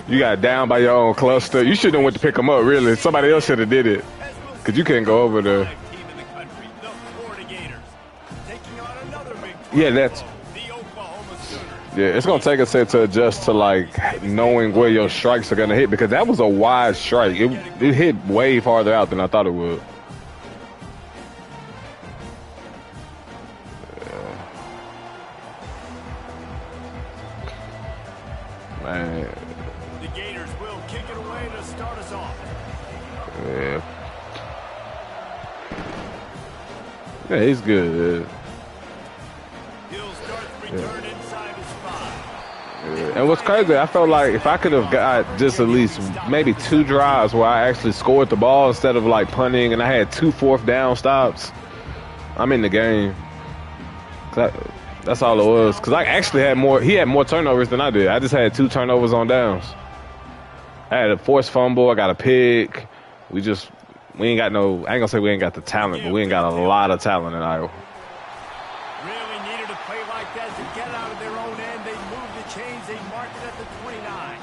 You got down by your own cluster. You shouldn't have went to pick them up, really. Somebody else should have did it. Because you couldn't go over there. Yeah, that's... Yeah, it's going to take a set to adjust to, like, knowing where your strikes are going to hit. Because that was a wide strike. It hit way farther out than I thought it would. Man. The Gators will kick it away to start us off. Yeah. Yeah, he's good. He'll start the return inside his 5. Yeah. And what's crazy, I felt like if I could have got just at least maybe 2 drives where I actually scored the ball instead of like punting, and I had 2 4th down stops, I'm in the game. That's all it was. Because I actually had more. He had more turnovers than I did. I just had 2 turnovers on downs. I had a forced fumble. I got a pick. We ain't got no. I ain't gonna say we ain't got the talent, but we ain't got a lot of talent in Iowa. Really needed a play like that to get out of their own end. They moved the chains. They marked it at the 29.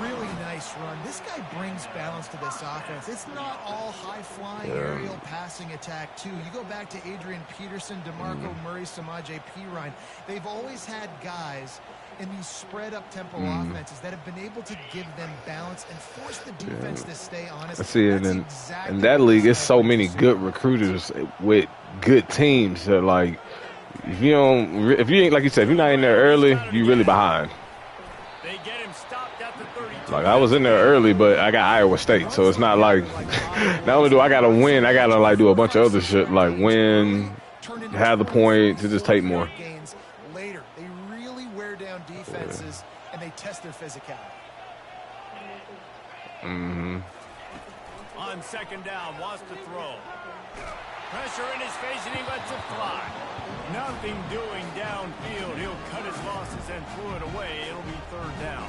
Really nice run. This guy brings balance to this offense. It's not all high-flying aerial passing attack, too. You go back to Adrian Peterson, DeMarco Murray, Samaje Perine. They've always had guys in these spread-up tempo offenses that have been able to give them balance and force the defense to stay honest. I see it in that league. It's so many good recruiters with good teams that, like, if you ain't, like you said, if you're not in there early, you really behind. They get him stopped at the 32. Like, I was in there early, but I got Iowa State, so it's not like not only do I gotta win, I gotta like do a bunch of other shit like win, have the point to just take more. Later, they really wear down defenses and they test their physicality. On second down, wants to throw. Pressure in his face, and he lets it fly. Nothing doing downfield. He'll cut his losses and throw it away. It'll be 3rd down.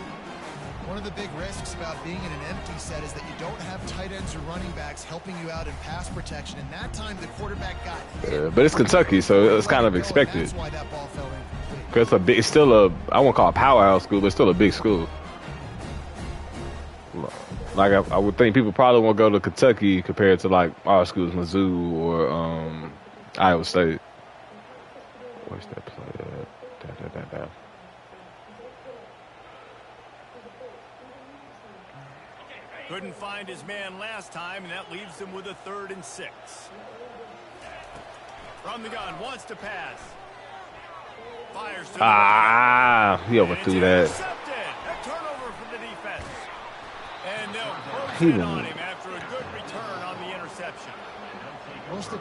One of the big risks about being in an empty set is that you don't have tight ends or running backs helping you out in pass protection. And that time, the quarterback got hit. But it's Kentucky, so it's kind of expected. That's why that ball fell incomplete. Because it's still a, I won't call it a powerhouse school, but it's still a big school. Like, I would think people probably won't go to Kentucky compared to, like, our schools, Mizzou or Iowa State. Where's that play at? Couldn't find his man last time, and that leaves him with a 3rd and 6. From the gun, wants to pass. Fires to he overthrew that. A turnover from the defense. And they'll close in on him after a good return on the interception.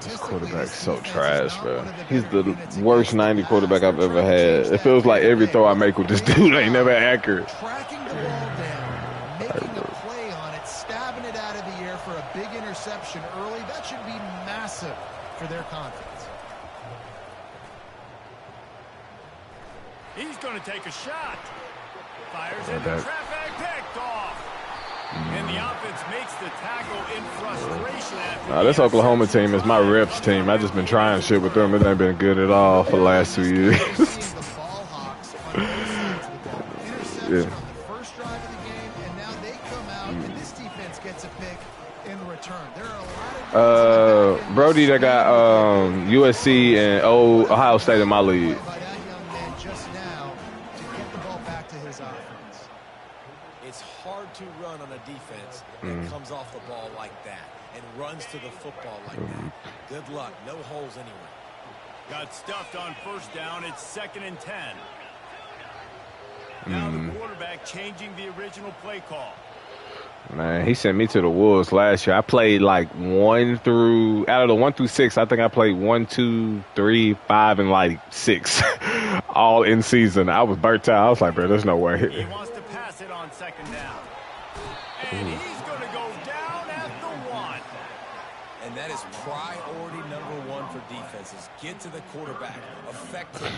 This quarterback's so trash, bro. He's the worst 90 quarterback I've ever had. It feels like every throw I make with this dude ain't never accurate. Tracking the ball down, making a play on it, stabbing it out of the air for a big interception early. That should be massive for their confidence. He's going to take a shot. Fires into traffic, picked off. And the offense makes the tackle in frustration. This Oklahoma team is my reps team. I've just been trying shit with them. It ain't been good at all for the last 2 years. Yeah. First drive of the game, and now they come out, and this defense gets a pick in return. There are a lot of Brody that got USC and Ohio State in my league. by that young man just now to get the ball back to his offense. It's hard to run on a defense that comes off the ball like that and runs to the football like that. Good luck. No holes anywhere. Got stuffed on first down. It's 2nd and 10. Now the quarterback changing the original play call. Man, he sent me to the Wolves last year. I played like out of the 1 through 6, I think I played 1, 2, 3, 5, and like 6 all in season. I was burnt out. I was like, bro, there's no way. He wants to pass it on second down. And he's going to go down at the 1. And that is priority number 1 for defenses. Get to the quarterback. Affect him.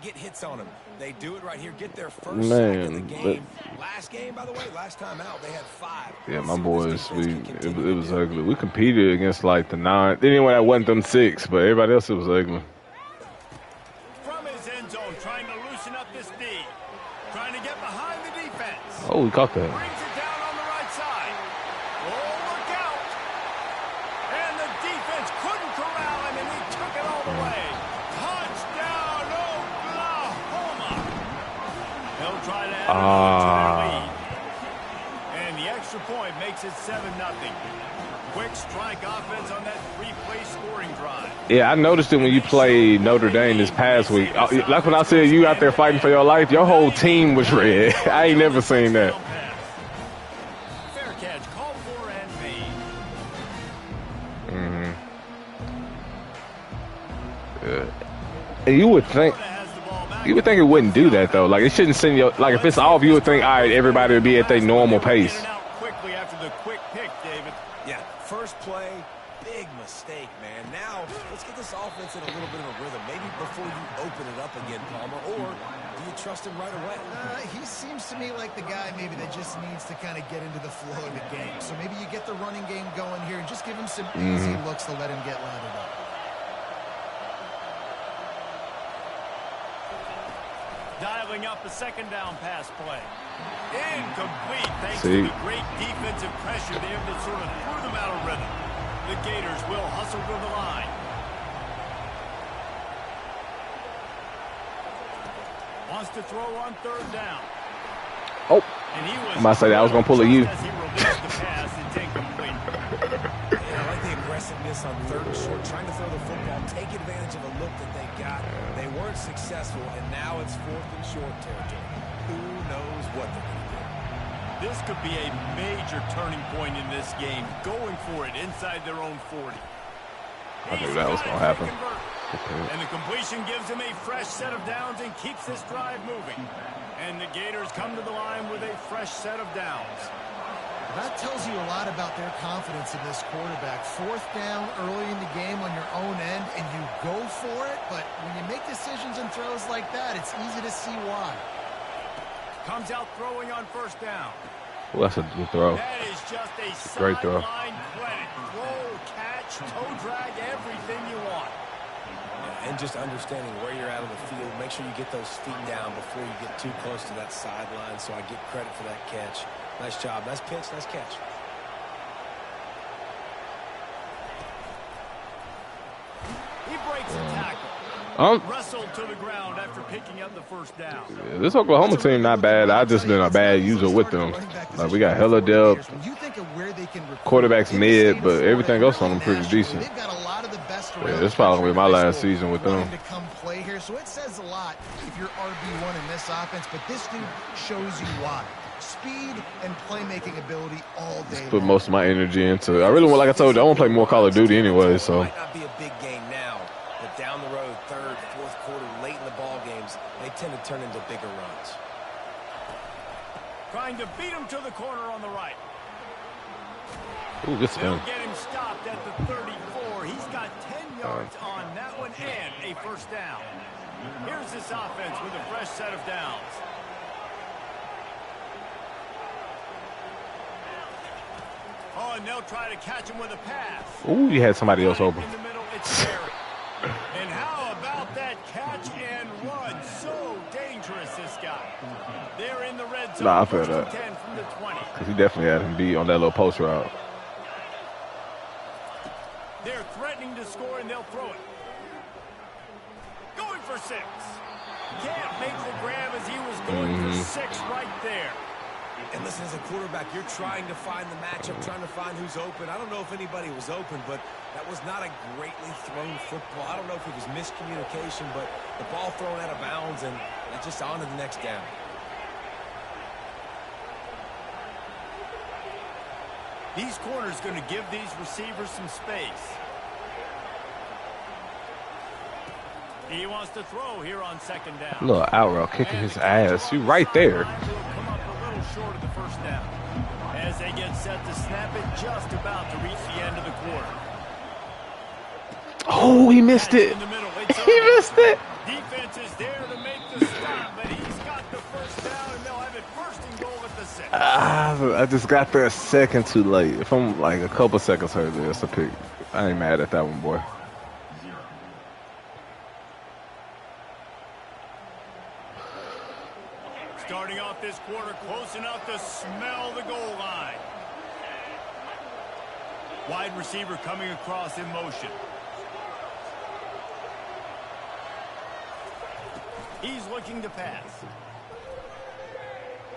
Get hits on him. They do it right here. Get their first sack in the game. Last game, by the way, last time out, they had 5. Yeah, my boys, it was ugly. We competed against like the 9. Anyway, that wasn't them 6, but everybody else, it was ugly. From his end zone, trying to loosen up this D. Trying to get behind the defense. Oh, we caught that. Brings it down on the right side. Oh, look out. And the defense couldn't corral him, and he took it all the way. Touchdown, Oklahoma. They'll try to add another to their lead. And the extra point makes it 7-0. Quick strike offense on that 3-play scoring drive. Yeah, I noticed it when you played Notre Dame this past week. Like when I said you out there fighting for your life, your whole team was red. I ain't never seen that. Fair catch, called for and made. And you would think it wouldn't do that though. Like it shouldn't send you. Like if it's off, you would think, all right, everybody would be at their normal pace. Quickly after the quick pick, David. Yeah, first play, big mistake, man. Now, let's get this offense in a little bit of a rhythm. Maybe before you open it up again, Palmer, or do you trust him right away? He seems to me like the guy maybe that just needs to kind of get into the flow of the game. So maybe you get the running game going here and just give him some easy looks to let him get lathered up. Dialing up a second down pass play. Incomplete thanks to the great defensive pressure there that sort of threw them out of rhythm. The Gators will hustle to the line. Wants to throw on third down. Oh, and he was I might say that I was going to pull a U. As he released the pass, it's incomplete. Yeah, I like the aggressiveness on third and short, trying to throw the football, take advantage of a look that they got. They weren't successful, and now it's fourth and short territory. Who knows what they're going to do? This could be a major turning point in this game, going for it inside their own 40. I knew that was going to happen. And the completion gives him a fresh set of downs and keeps this drive moving. And the Gators come to the line with a fresh set of downs. That tells you a lot about their confidence in this quarterback. Fourth down early in the game on your own end, and you go for it. But when you make decisions and throws like that, it's easy to see why. Comes out throwing on first down. Well, that's a good throw. That is just a Great throw. sideline credit. Throw, catch, toe drag, everything you want. And just understanding where you're at on the field, make sure you get those feet down before you get too close to that sideline, so I get credit for that catch. Nice job. Nice pitch. Nice catch. He breaks the tackle. Wrestled to the ground after picking up the first down. Yeah, this Oklahoma team not bad. I've just been a bad user with them. Like we got hella depth. Quarterback's mid, but everything else on them pretty decent. Yeah, this probably gonna be my last season with them. So it says a lot if you're RB1 in this offense, but this dude shows you why. Speed and playmaking ability all day. Put most of my energy into it. I really want, like I told you, I want to play more Call of Duty anyway. So. Might not be a big game now, but down the road, third, fourth quarter, late in the ball games, they tend to turn into bigger runs. Trying to beat him to the corner on the right. Ooh, good spin. They'll get him stopped at the 34. He's got 10 yards on that one and a first down. Here's this offense with a fresh set of downs. Oh, and they'll try to catch him with a pass. Ooh, you had somebody else open. In the middle, it's Terry. And how about that catch and run? So dangerous, this guy. They're in the red zone. Nah, I feel that. 10 from the 20. Because he definitely had him beat on that little post route. They're threatening to score, and they'll throw it. Going for 6. Can't make the grab as he was going for 6 right there. And listen, as a quarterback, you're trying to find the matchup, trying to find who's open. I don't know if anybody was open, but that was not a greatly thrown football. I don't know if it was miscommunication, but the ball thrown out of bounds, and just on to the next down. These corners going to give these receivers some space. He wants to throw here on second down. Little out route kicking his ass. You right there. Come up a little short of the first down. As they get set to snap it, just about to reach the end of the quarter. Oh, he missed it. He missed it. Defense is there to make the stop, but he's got the first down, and they'll have it first and goal at the 6. I just got there a second too late. If I'm like a couple seconds earlier, that's a pick. I ain't mad at that one, boy. Starting off this quarter, close enough to smell the goal line. Wide receiver coming across in motion. He's looking to pass.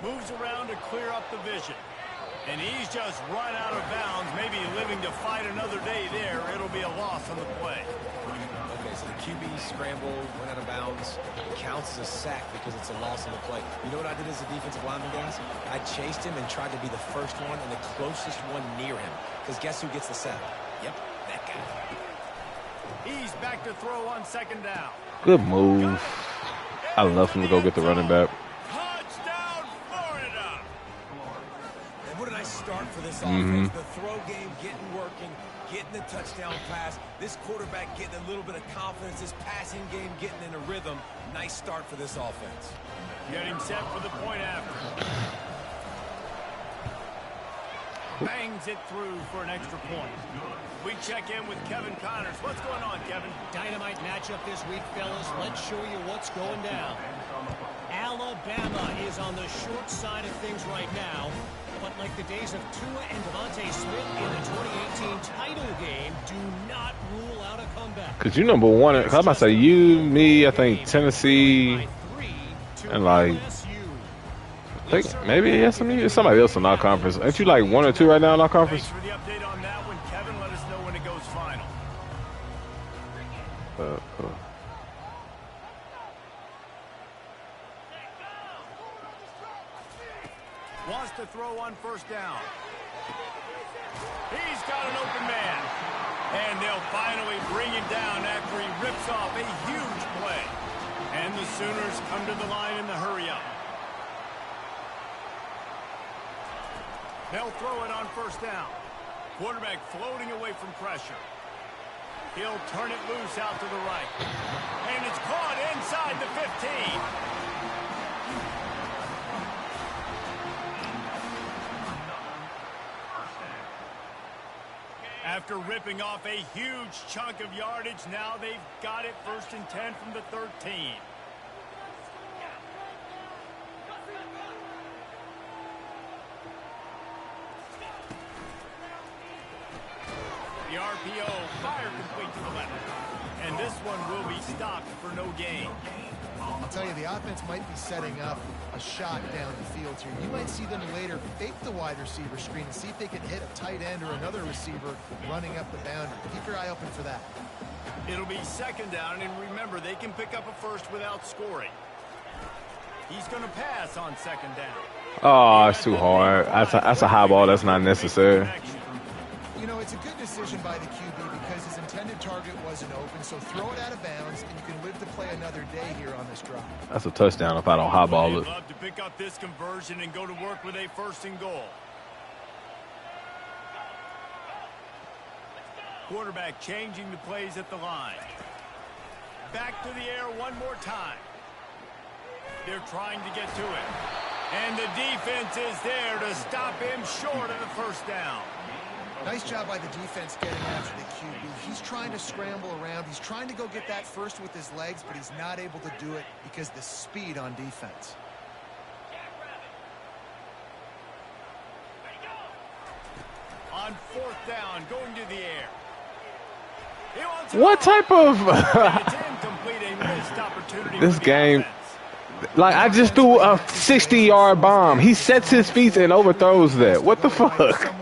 Moves around to clear up the vision. And he's just run out of bounds, maybe living to fight another day there. It'll be a loss on the play. Okay, so the QB scrambled, went out of bounds. It counts as a sack because it's a loss on the play. You know what I did as a defensive lineman, guys? I chased him and tried to be the first one and the closest one near him. Because guess who gets the sack? Yep, that guy. He's back to throw on second down. Good move. I love him to go get the running back. Touchdown, Florida. And what a nice start for this offense. The throw game getting working, getting the touchdown pass. This quarterback getting a little bit of confidence. This passing game getting in a rhythm. Nice start for this offense. Getting set for the point after. Bangs it through for an extra point. We check in with Kevin Connors. What's going on, Kevin? Dynamite matchup this week, fellas. Let's show you what's going down. Alabama is on the short side of things right now. But like the days of Tua and Devontae Smith in the 2018 title game, do not rule out a comeback. Because you number one. I'm about to say you, me, I think Tennessee, and like, I think maybe SMU. It's somebody else in our conference. Aren't you like 1 or 2 right now in our conference? Thanks for the update on that one, Kevin. Let us know when it goes final. Wants to throw on first down. He's got an open man. And they'll finally bring him down after he rips off a huge play. And the Sooners come to the line in the hurry-up. They'll throw it on first down. Quarterback floating away from pressure. He'll turn it loose out to the right. And it's caught inside the 15. After ripping off a huge chunk of yardage, now they've got it 1st and 10 from the 13. The RPO, fire complete to the left. And this one will be stopped for no gain. I'll tell you, the offense might be setting up a shot down the field here. You might see them later fake the wide receiver screen and see if they can hit a tight end or another receiver running up the boundary. Keep your eye open for that. It'll be second down, and remember, they can pick up a first without scoring. He's going to pass on second down. Oh, it's too hard. That's a high ball. That's not necessary. You know, it's a good decision by the QB because his intended target wasn't open, so throw it out of bounds, and you can live to play another day here on this drive. That's a touchdown if I don't high ball it. They'd love to pick up this conversion and go to work with a 1st and goal. Quarterback changing the plays at the line. Back to the air one more time. They're trying to get to it. And the defense is there to stop him short of the first down. Nice job by the defense getting after the QB. He's trying to scramble around. He's trying to go get that first with his legs, but he's not able to do it because of the speed on defense. On 4th down, going to the air. What type of this game? Like, I just threw a 60-yard bomb. He sets his feet and overthrows that. What the fuck?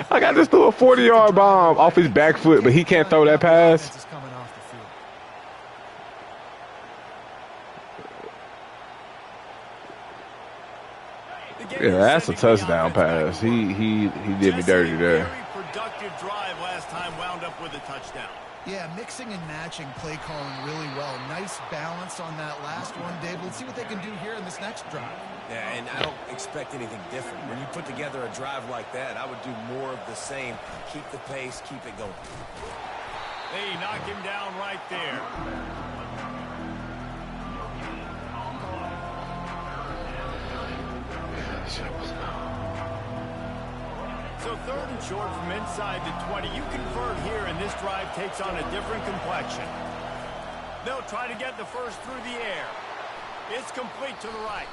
Like, I just threw a 40-yard bomb off his back foot, but he can't throw that pass. Yeah, that's a touchdown pass. He did me dirty there. Very productive drive last time, wound up with a touchdown. Yeah, mixing and matching play calling really well. Nice balance on that last one, Dave. Let's see what they can do here in this next drive. Yeah, and I don't expect anything different. When you put together a drive like that, I would do more of the same. Keep the pace, keep it going. They knock him down right there. So 3rd and short from inside the 20. You convert here, and this drive takes on a different complexion. They'll try to get the first through the air. It's complete to the right.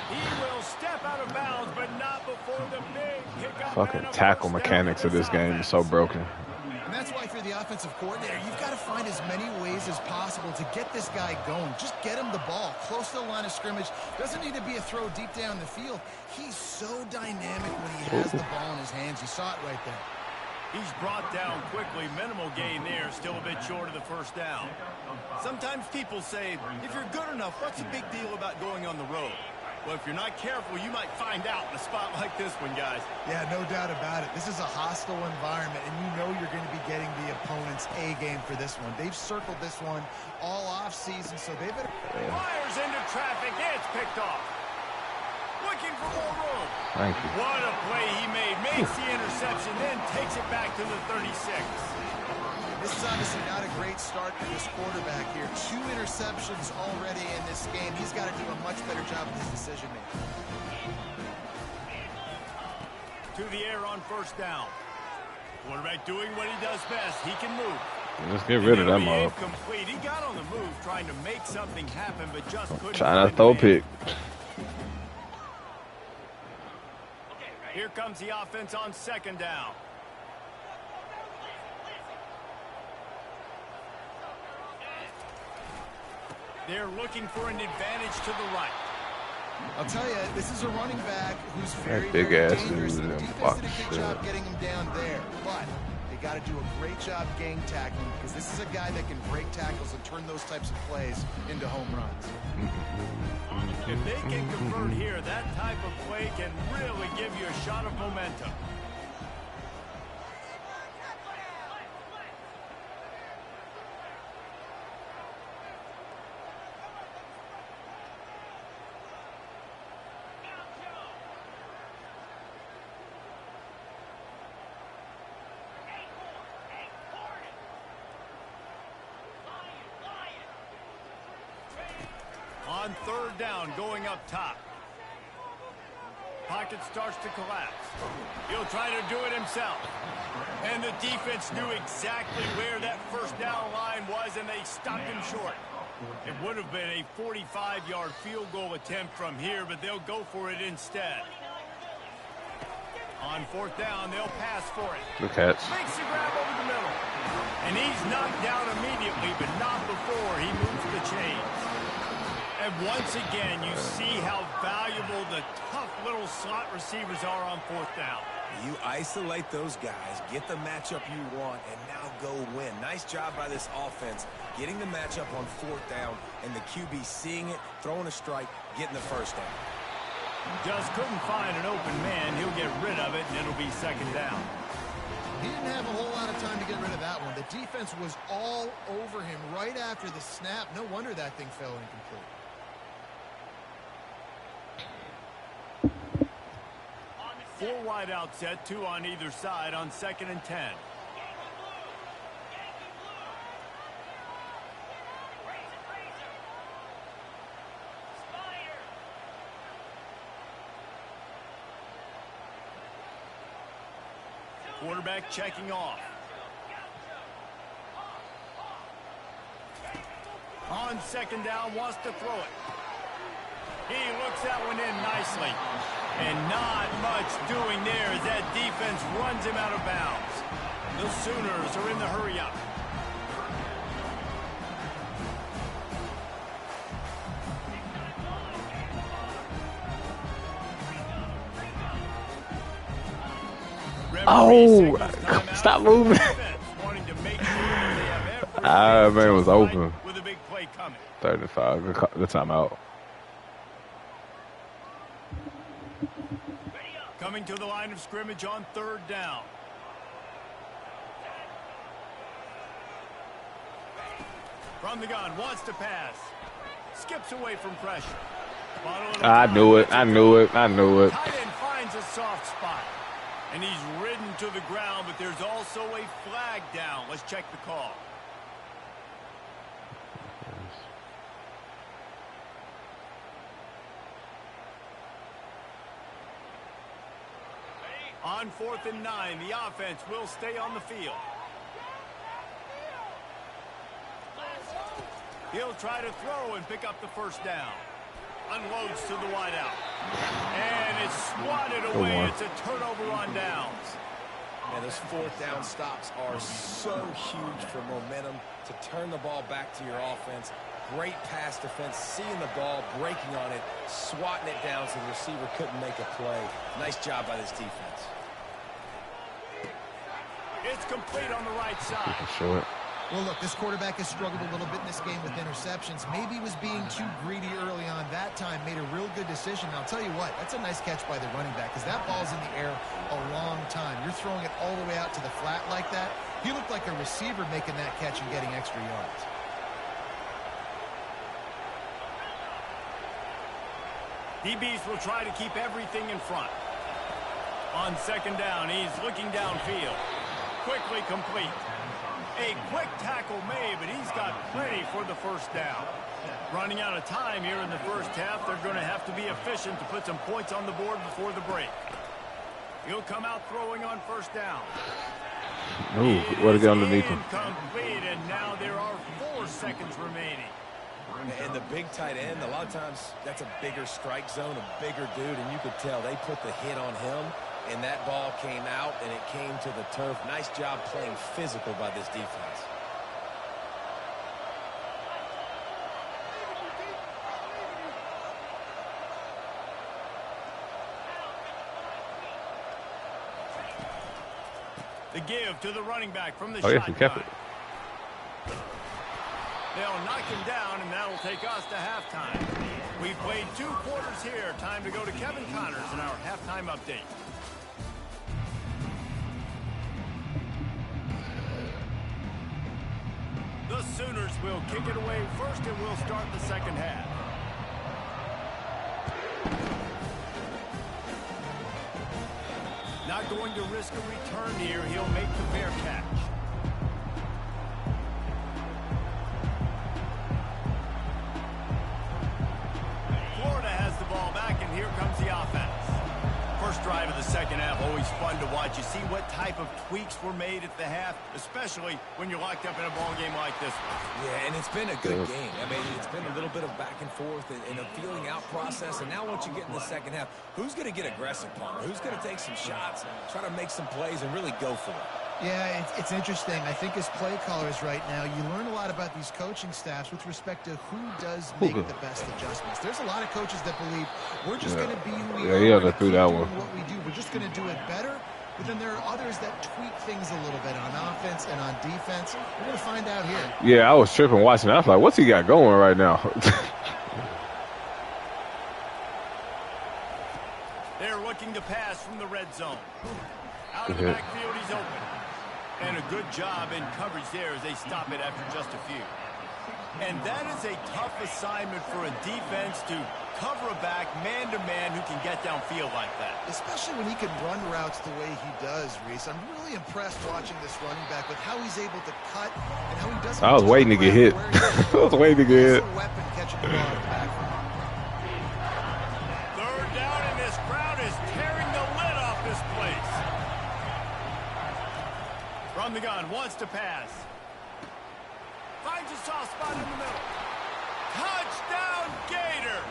He will step out of bounds, but not before the big pickup. Fucking tackle mechanics of this game is so broken. And that's why if you're the offensive coordinator, you've got to find as many ways as possible to get this guy going. Just get him the ball close to the line of scrimmage. Doesn't need to be a throw deep down the field. He's so dynamic when he has the ball in his hands. You saw it right there. He's brought down quickly. Minimal gain there. Still a bit short of the first down. Sometimes people say, if you're good enough, what's the big deal about going on the road? Well, if you're not careful, you might find out in a spot like this one, guys. Yeah, no doubt about it. This is a hostile environment, and you know you're going to be getting the opponent's A game for this one. They've circled this one all offseason, so they've been... Fires into traffic. It's picked off. Looking for more room. Thank you. What a play he made. Makes the interception, then takes it back to the 36. This is obviously not a great start for this quarterback here. 2 interceptions already in this game. He's got to do a much better job with his decision-making. To the air on first down. Quarterback doing what he does best. He can move. Let's get rid of that mob. Complete. He got on the move trying to make something happen, but just couldn't. Trying to throw a pick. Here comes the offense on second down. They're looking for an advantage to the right. I'll tell you, this is a running back who's very, big very ass dangerous. dude The in defense box did a good shit. job getting him down there, but they got to do a great job gang tackling because this is a guy that can break tackles and turn those types of plays into home runs. If they can convert here, that type of play can really give you a shot of momentum. On third down, going up top. Pocket starts to collapse. He'll try to do it himself. And the defense knew exactly where that first down line was, and they stopped him short. It would have been a 45-yard field goal attempt from here, but they'll go for it instead. On fourth down, they'll pass for it. Good catch. Makes the grab over the middle. And he's knocked down immediately, but not before he moves the chains. And once again, you see how valuable the tough little slot receivers are on fourth down. You isolate those guys, get the matchup you want, and now go win. Nice job by this offense, getting the matchup on fourth down, and the QB seeing it, throwing a strike, getting the first down. Just couldn't find an open man. He'll get rid of it, and it'll be second down. He didn't have a whole lot of time to get rid of that one. The defense was all over him right after the snap. No wonder that thing fell incomplete. Four wide out set, 2 on either side on 2nd and 10. Quarterback checking off. On second down, wants to throw it. He looks that one in nicely. And not much doing there as that defense runs him out of bounds. The Sooners are in the hurry-up. Oh, stop moving. Ah, man, was open. With a big play coming. 35. Good timeout. Coming to the line of scrimmage on third down. From the gun, wants to pass. Skips away from pressure. I knew it. I knew it. I knew it. Tight end finds a soft spot. And he's ridden to the ground, but there's also a flag down. Let's check the call. On 4th and 9, the offense will stay on the field. He'll try to throw and pick up the first down. Unloads to the wideout. And it's swatted away. It's a turnover on downs. And those fourth down stops are so huge for momentum to turn the ball back to your offense. Great pass defense, seeing the ball, breaking on it, swatting it down so the receiver couldn't make a play. Nice job by this defense. It's complete on the right side. Short. Well, look, this quarterback has struggled a little bit in this game with interceptions. Maybe he was being too greedy early on that time, made a real good decision. And I'll tell you what, that's a nice catch by the running back because that ball's in the air a long time. You're throwing it all the way out to the flat like that. He looked like a receiver making that catch and getting extra yards. DBs will try to keep everything in front. On second down, he's looking downfield. Quickly complete. A quick tackle made, but he's got plenty for the first down. Running out of time here in the first half, they're going to have to be efficient to put some points on the board before the break. He'll come out throwing on first down. Ooh, what to get underneath him. Incomplete, and now there are 4 seconds remaining. And the big tight end, a lot of times that's a bigger strike zone, a bigger dude, and you could tell they put the hit on him. And that ball came out, and it came to the turf. Nice job playing physical by this defense. The give to the running back from the shotgun. Yes, he kept it. They'll knock him down, and that'll take us to halftime. We've played 2 quarters here. Time to go to Kevin Connors in our halftime update. The Sooners will kick it away first, and we'll start the second half. Not going to risk a return here. He'll make the fair catch. Florida has the ball back, and here comes the offense. First drive of the second half, always fun to watch. You see what type of tweaks were made at the half, especially when you're locked up in a ball game like this one. Yeah, and it's been a good game. I mean, it's been a little bit of back and forth and a feeling out process. And now once you get in the second half, who's going to get aggressive, Palmer? Who's going to take some shots, try to make some plays, and really go for it? Yeah, it's interesting. I think as play callers right now, you learn a lot about these coaching staffs with respect to who does make the best adjustments. There's a lot of coaches that believe we're just going to be who we are. He had to do that one. What we do, we're just going to do it better. But then there are others that tweak things a little bit on offense and on defense. We're going to find out here. Yeah, I was tripping watching that. I was like, what's he got going right now? They're looking to pass from the red zone. Out of the backfield, he's open. And a good job in coverage there as they stop it after just a few. And that is a tough assignment for a defense to cover a back man-to-man who can get downfield like that. Especially when he can run routes the way he does, Reese. I'm really impressed watching this running back with how he's able to cut and how he doesn't. I was waiting to get hit. I was waiting to get hit. Weapon catching the ball in the backfield. Third down, and this crowd is tearing the lid off this place. From the gun, wants to pass. Finds a soft spot in the middle. Touchdown, Gators!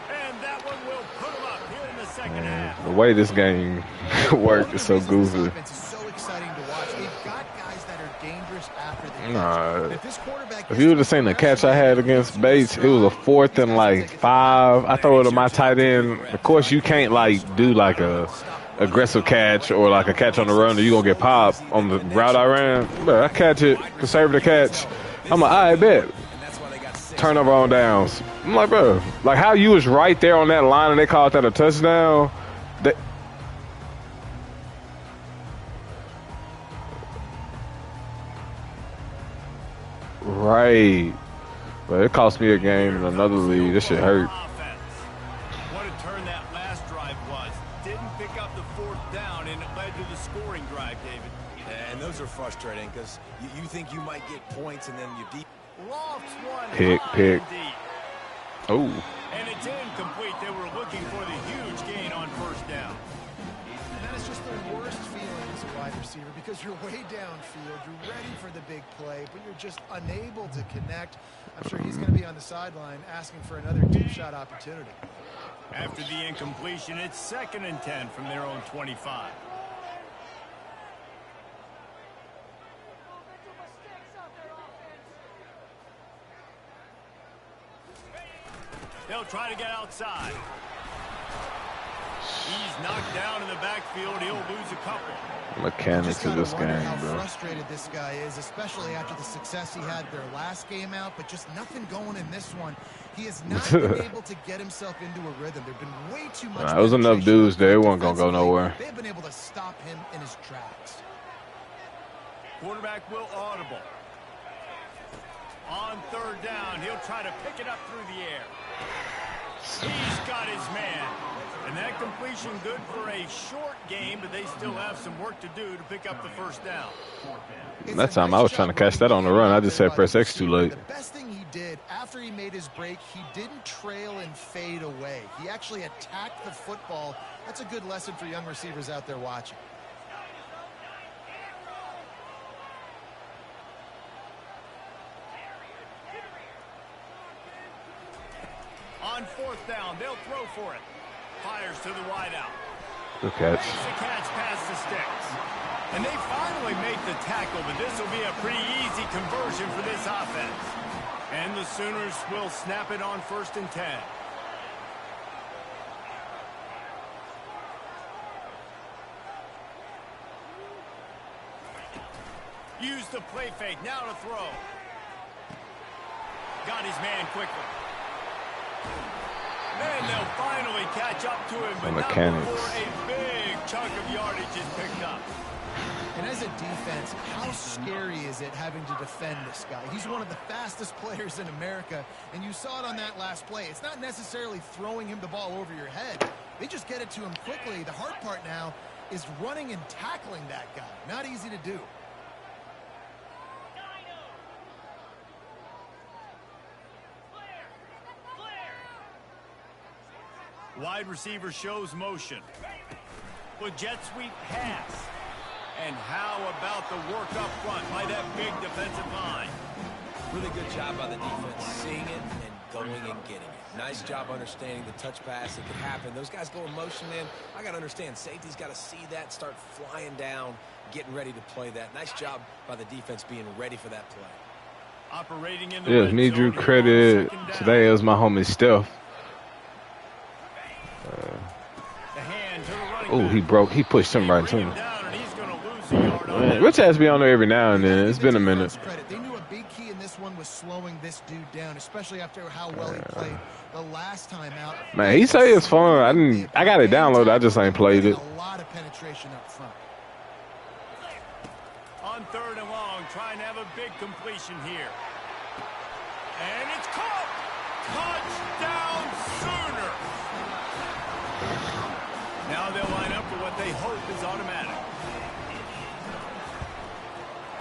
And that one will put them up here in the second half. The way this game worked is so goofy. It's so exciting to watch. They've got guys that are dangerous after the catch. If you would have seen the catch I had against Bates, it was a 4th and like 5. I throw it to my tight end. Of course, you can't like do like a aggressive catch or like a catch on the run or you're going to get popped on the route I ran. But I catch it, conservative catch. I'm like, I bet. Turnover on downs. I'm like, bro, like how you was right there on that line and they called that a touchdown. Right. But it cost me a game in another league. This shit hurt. What a turn that last drive was. Didn't pick up the 4th down, and it led to the scoring drive, David. And those are frustrating because you think you might get points and then you deep. Lofts one Pick. deep. Oh. And it's incomplete. They were looking for the huge gain on first down. And that is just the worst feeling as a wide receiver because you're way downfield, you're ready for the big play, but you're just unable to connect. I'm sure he's going to be on the sideline asking for another deep shot opportunity. After the incompletion, it's 2nd and 10 from their own 25. They'll try to get outside. He's knocked down in the backfield. He'll lose a couple. Mechanics of this game, how bro. frustrated this guy is, especially after the success he had their last game out, but just nothing going in this one. He has not been able to get himself into a rhythm. There've been way too much. There was enough dudes there. It wasn't gonna go nowhere. They've been able to stop him in his tracks. Quarterback will audible. On 3rd down, he'll try to pick it up through the air. He's got his man. And that completion good for a short game, but they still have some work to do to pick up the 1st down. That time I was trying to catch that on the run. I just said press X too late. The best thing he did after he made his break, he didn't trail and fade away. He actually attacked the football. That's a good lesson for young receivers out there watching. On 4th down, they'll throw for it. Fires to the wideout. Good catch. Makes the catch past the sticks. And they finally make the tackle, but this will be a pretty easy conversion for this offense. And the Sooners will snap it on 1st and 10. Use the play fake. Now to throw. Got his man quickly. Then they'll finally catch up to him, but not before a big chunk of yardage is picked up. And as a defense, how scary is it having to defend this guy? He's one of the fastest players in America, and you saw it on that last play. It's not necessarily throwing him the ball over your head. They just get it to him quickly. The hard part now is running and tackling that guy. Not easy to do. Wide receiver shows motion. With jet sweep pass. And how about the work up front by that big defensive line? Really good job by the defense, seeing it and going and getting it. Nice job understanding the touch pass that could happen. Those guys go in motion, man. I got to understand, safety's got to see that, start flying down, getting ready to play that. Nice job by the defense being ready for that play. Operating in the Yeah, need you credit. Today is my homie Steph. Oh, he pushed him right to him. Man, Rich has to be on there every now and then. It's been a minute. They knew a big key in this one was slowing this dude down, especially after how well he played the last time out. Man, he say it's fun. I got it downloaded. I just ain't played it. A lot of penetration up front. On 3rd and long, trying to have a big completion here. And it's caught. Touchdown Sooners. Now they'll line up for what they hope is automatic.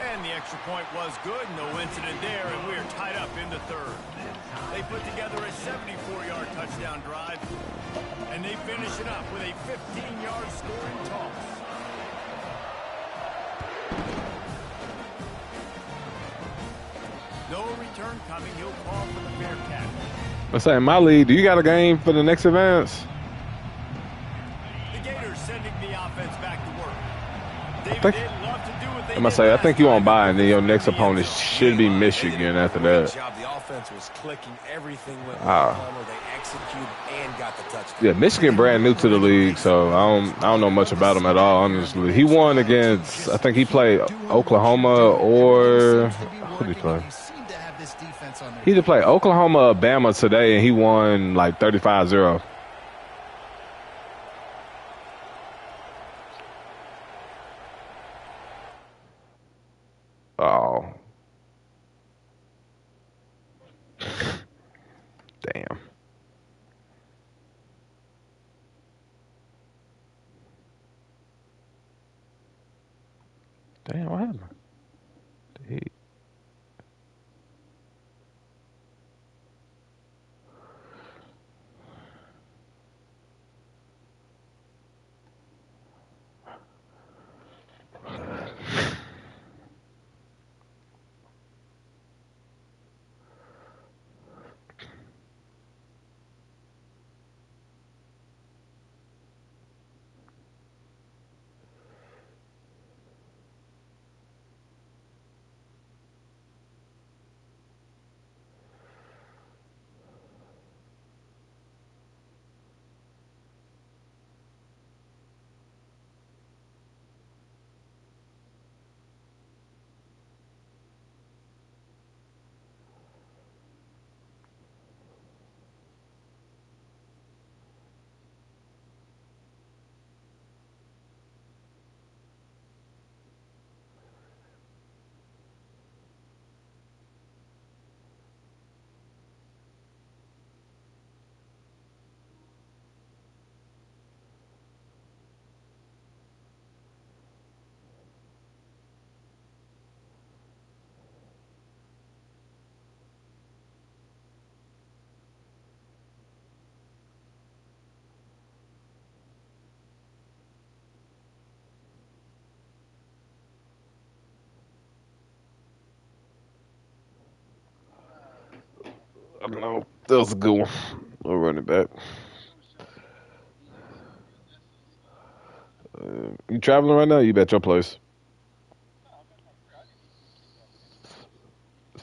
And the extra point was good. No incident there, and we're tied up in the 3rd. They put together a 74-yard touchdown drive, and they finish it up with a 15-yard scoring toss. No return coming. He'll call for the fair catch. I'm saying, my lead, do you got a game for the next advance? The Gators sending the offense back to work. David didn't love to do what they did. I think you won't buy, and then your next opponent should be Michigan after that. The offense was clicking. Everything went well. They executed and got the touchdown. Yeah, Michigan brand new to the league, so I don't know much about him at all, honestly. He won against, I think he played Oklahoma or who did he play? He either played Oklahoma or Bama today, and he won like 35-0. Oh. Damn. Damn, what happened? I don't know. That was a good one. We'll run it back. You traveling right now? You at your place?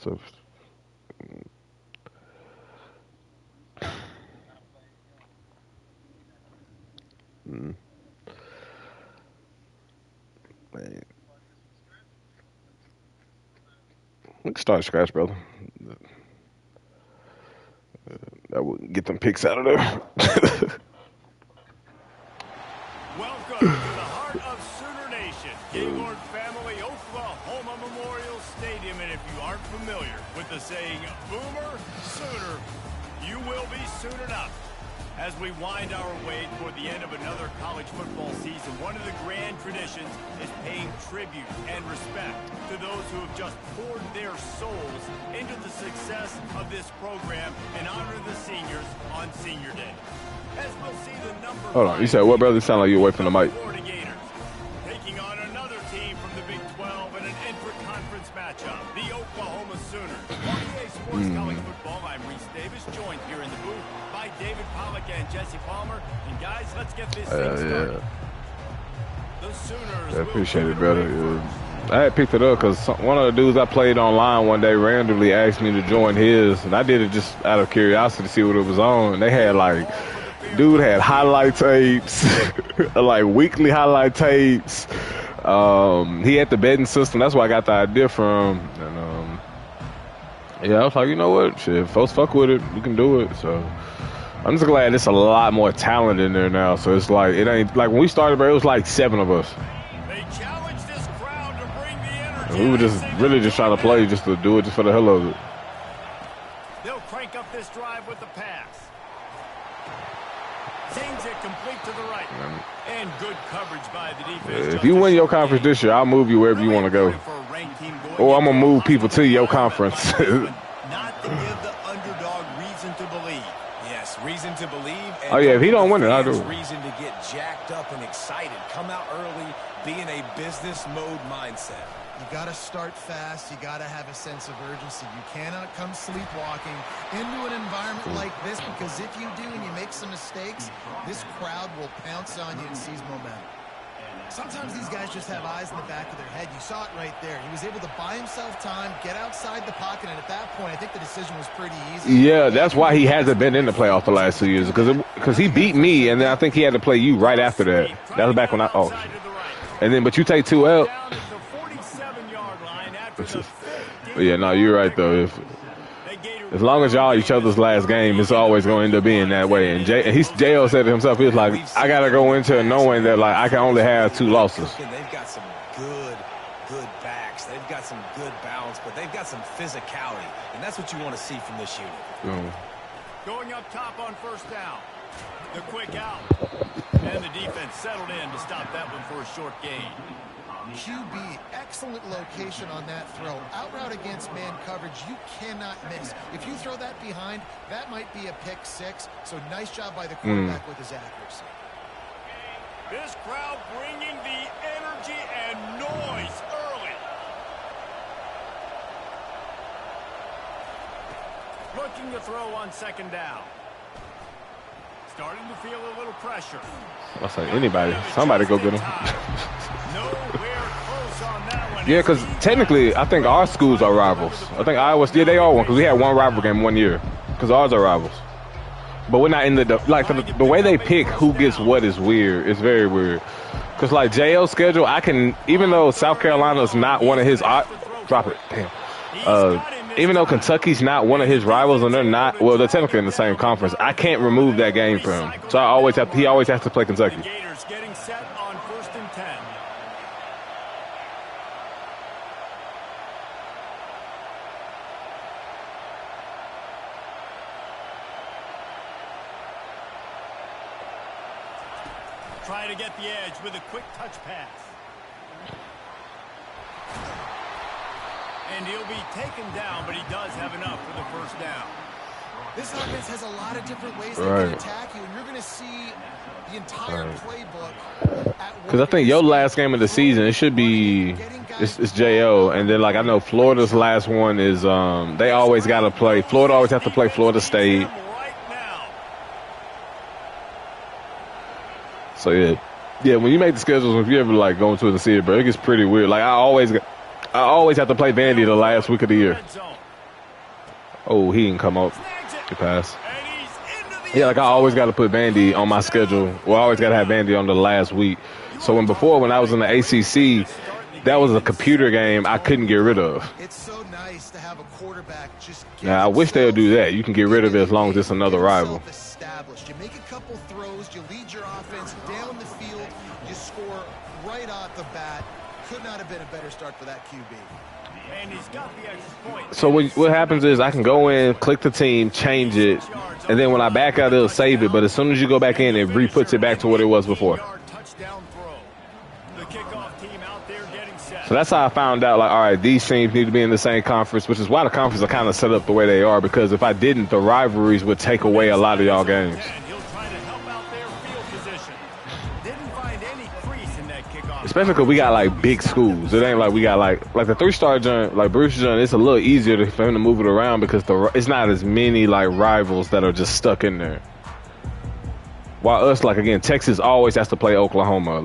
So, man, we can start scratch, brother. That would get them picks out of there. Welcome to the heart of Sooner Nation, Gaylord Family Oklahoma Memorial Stadium. And if you aren't familiar with the saying, Boomer Sooner, you will be soon enough. As we wind our way toward the end of another college football season, one of the grand traditions is paying tribute and respect to those who have just poured their souls into the success of this program and honor the seniors on Senior Day. As we'll see the number. Hold on. You said what, brother? It sound like you're away from the mic. Taking on another team from the Big 12 in an intra-conference matchup, the Oklahoma Sooners. On EA Sports College Football, I'm Reese Davis, joined here in the booth by David Pollack and Jesse Palmer. And guys, let's get this thing started. The Sooners. I appreciate it, brother. I had picked it up because one of the dudes I played online one day randomly asked me to join his, and I did it just out of curiosity to see what it was on. And they had like, dude had highlight tapes, like weekly highlight tapes. He had the betting system. That's why I got the idea from. And yeah, I was like, you know what? Shit, if folks fuck with it, we can do it. So I'm just glad there's a lot more talent in there now. So it's like, it ain't like when we started, bro, it was like 7 of us. They challenged this crowd to bring the energy. And we were just really just trying to play just to do it just for the hell of it. They'll crank up this drive with the pass. Sings it complete to the right. And good coverage by the defense. If you win your conference this year, I'll move you wherever you want to go. Or I'm going to move people to your conference. Not to give the underdog reason to believe. Yes, reason to believe. And oh, yeah, if he don't win it, I'll do it. Reason to get jacked up and excited. Come out early, be in a business mode mindset. You got to start fast. You got to have a sense of urgency. You cannot come sleepwalking into an environment like this, because if you do and you make some mistakes, this crowd will pounce on you and seize momentum. Sometimes these guys just have eyes in the back of their head. You saw it right there. He was able to buy himself time, get outside the pocket, and at that point, I think the decision was pretty easy. Yeah, that's why he hasn't been in the playoff the last 2 years, because he beat me, and then I think he had to play you right after that. That was back when I and then but you take 2 out. But yeah, no, you're right though. As long as y'all each other's last game, it's always going to end up being that way. And JL said to himself, he was like, I got to go into it knowing that like I can only have 2 losses. They've got some good backs. They've got some good balance, but they've got some physicality, and that's what you want to see from this unit. Going up top on first down. The quick out. And the defense settled in to stop that one for a short gain. QB, excellent location on that throw. Out route against man coverage, you cannot miss. If you throw that behind, that might be a pick 6. So nice job by the quarterback with his accuracy. This crowd bringing the energy and noise early. Looking to throw on second down. Starting to feel a little pressure. I was like, anybody, somebody go get him. Yeah, because technically, I think our schools are rivals. I think Iowa, yeah, they are one, because we had one rival game 1 year, because ours are rivals. But we're not in the way they pick who gets what is weird. It's very weird. Because like JL's schedule, even though South Carolina's not one of his, drop it, damn. Even though Kentucky's not one of his rivals and they're technically in the same conference, I can't remove that game for him. So he always has to play Kentucky. Gators getting set on 1st and 10. Try to get the edge with a quick touch pass. And he'll be taken down, but he does have enough for the first down. This offense has a lot of different ways they can attack you, and you're going to see the entire playbook. Because I think your last game of the season, it should be It's JO, and then like I know Florida's last one is they always got to play. Florida always have to play Florida State. So yeah. When you make the schedules, if you ever like going to the city, bro, it gets pretty weird. Like I always have to play Vandy the last week of the year. Oh, he didn't come up. He passed. Yeah, like I always got to put Vandy on my schedule. Well, I always got to have Vandy on the last week. So when I was in the ACC, that was a computer game I couldn't get rid of. It's so nice to have a quarterback just now I wish they would do that. You can get rid of it as long as it's another rival. You make a couple throws, you lead your offense down the field, you score right off the bat. Could not have been a better start for that QB. And he's got the extra point. So what happens is I can go in, click the team, change it, and then when I back out, it'll save it. But as soon as you go back in, it re-puts it back to what it was before. So that's how I found out, like, all right, these teams need to be in the same conference, which is why the conference are kind of set up the way they are, because if I didn't, the rivalries would take away a lot of y'all games. Especially because we got, like, big schools. It ain't like we got, like the three-star joint, like Bruce joint, it's a little easier for him to move it around because it's not as many, like, rivals that are just stuck in there. While us, like, again, Texas always has to play Oklahoma.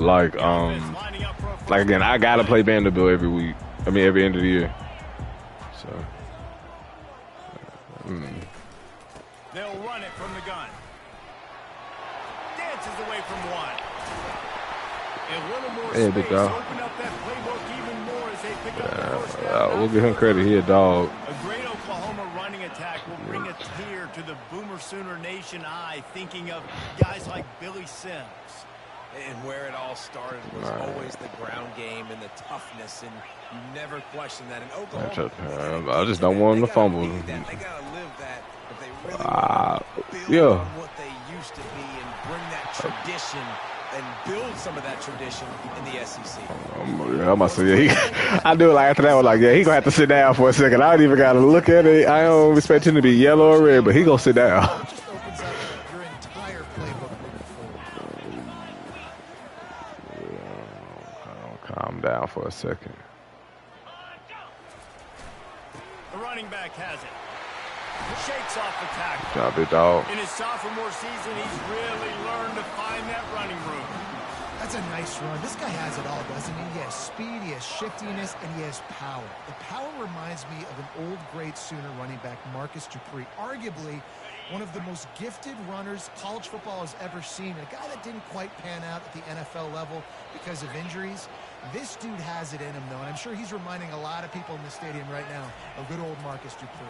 Like again, I got to play Vanderbilt every week. I mean, every end of the year. So. They'll run it from the gun. Dances away from one. A little more space. Open up that playbook even more as they pick up the first down. We'll give him credit. He a dog. A great Oklahoma running attack will bring a tear to the Boomer Sooner Nation eye, thinking of guys like Billy Sims. And where it all started was always the ground game and the toughness, and you never question that. In Oklahoma, I just don't want them to fumble. They gotta live that if they really want to build on what they used to be and bring that tradition and build some of that tradition in the SEC. I'm about to say, I do it like after that one, like, yeah, he gonna have to sit down for a second. I don't even gotta look at it. I don't expect him to be yellow or red, but he gonna sit down. Calm down for a second. The running back has it. Shakes off the tackle. Job, big dog. In his sophomore season, he's really learned to find that running room. That's a nice run. This guy has it all, doesn't he? He has speed, he has shiftiness, and he has power. The power reminds me of an old great Sooner running back, Marcus Dupree. Arguably one of the most gifted runners college football has ever seen. A guy that didn't quite pan out at the NFL level because of injuries. This dude has it in him, though, and I'm sure he's reminding a lot of people in the stadium right now of good old Marcus Dupree.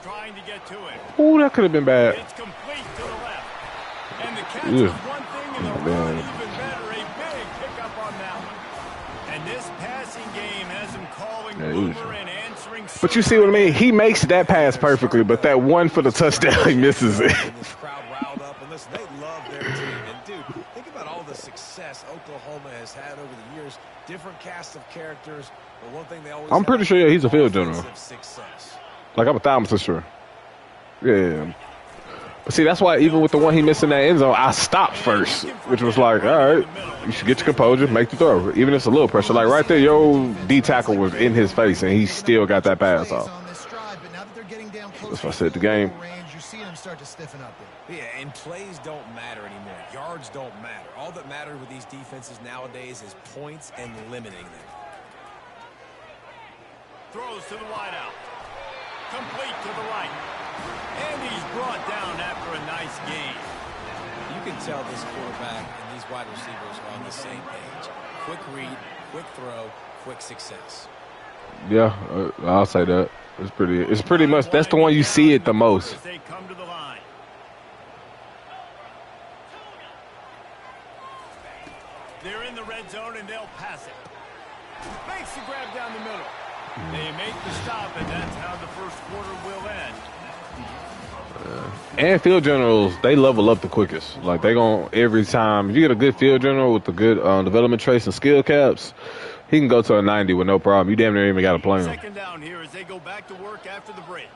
Trying to get to it. Ooh, that could have been bad. It's complete to the left. And the catch is one thing, and the run even better. A big pickup on that one. And this passing game has him calling Boomer and answering. But you see what I mean? He makes that pass perfectly, but that one for the touchdown, he misses it. This crowd riled up, and listen, they love their team. And dude, think about all the success Oklahoma has had over the years. Different cast of characters, but one thing they always. I'm pretty sure he's a field general. Success. Like, I'm 1,000% sure. Yeah. But see, that's why even with the one he missed in that end zone, I stopped first, which was like, all right, you should get your composure, make the throw. Even if it's a little pressure. Like, right there, your D tackle was in his face, and he still got that pass off. That's why I said the game. Yeah, and plays don't matter anymore. Yards don't matter. All that matters with these defenses nowadays is points and limiting them. Throws to the wideout. Complete to the right. And he's brought down after a nice gain. You can tell this quarterback and these wide receivers are on the same page. Quick read, quick throw, quick success. Yeah, I'll say that. It's pretty much, that's the one you see it the most. They come to the line. They're in the red zone and they'll pass it. Makes the grab down the middle. They make the stop, and that's how the first quarter will end. And field generals, they level up the quickest. Like, they gon' every time. If you get a good field general with the good development traits and skill caps, he can go to a 90 with no problem. You damn near even got to play him. Second down here as they go back to work after the break.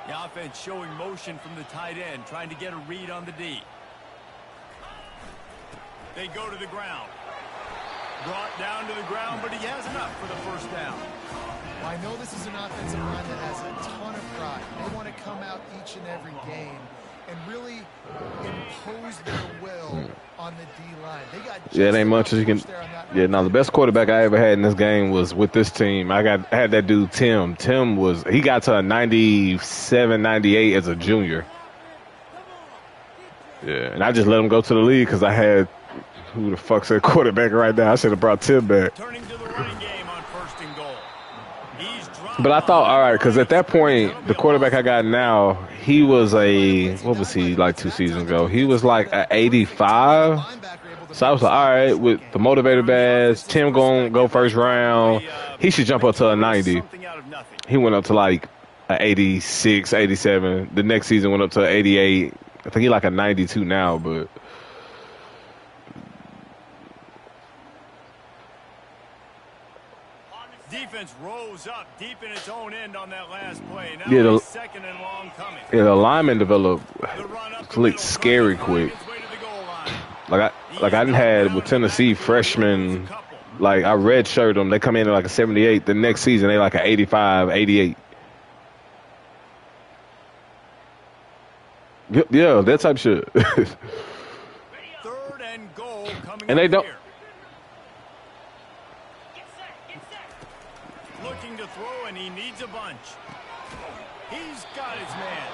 The offense showing motion from the tight end, trying to get a read on the D. They go to the ground. Brought down to the ground, but he has enough for the first down. Well, I know this is an offensive line that has a ton of pride. They want to come out each and every game and really impose their will on the D-line. They got it ain't much as you can. Yeah, now the best quarterback I ever had in this game was with this team. I had that dude Tim. Tim he got to a 97, 98 as a junior. Yeah, and I just let him go to the league because I had who the fuck's that quarterback right now? I should have brought Tim back. Turning to the running game on 1st and goal. But I thought, all right, because at that point, the quarterback I got now, he was what was he like 2 seasons ago? He was like an 85. So I was like, all right, with the motivator badge, Tim going to go first round, he should jump up to a 90. He went up to like an 86, 87. The next season went up to an 88. I think he's like a 92 now, but. Defense rose up deep in its own end on that last play. Now Yeah, second and long coming. Yeah, the lineman developed scary quick. Like I didn't had with Tennessee freshmen, like I redshirt them. They come in at like a 78. The next season they like an 85, 88. Yeah, that type of shit. 3rd and goal coming. And they don't. Here. Looking to throw, and he needs a bunch. He's got his man.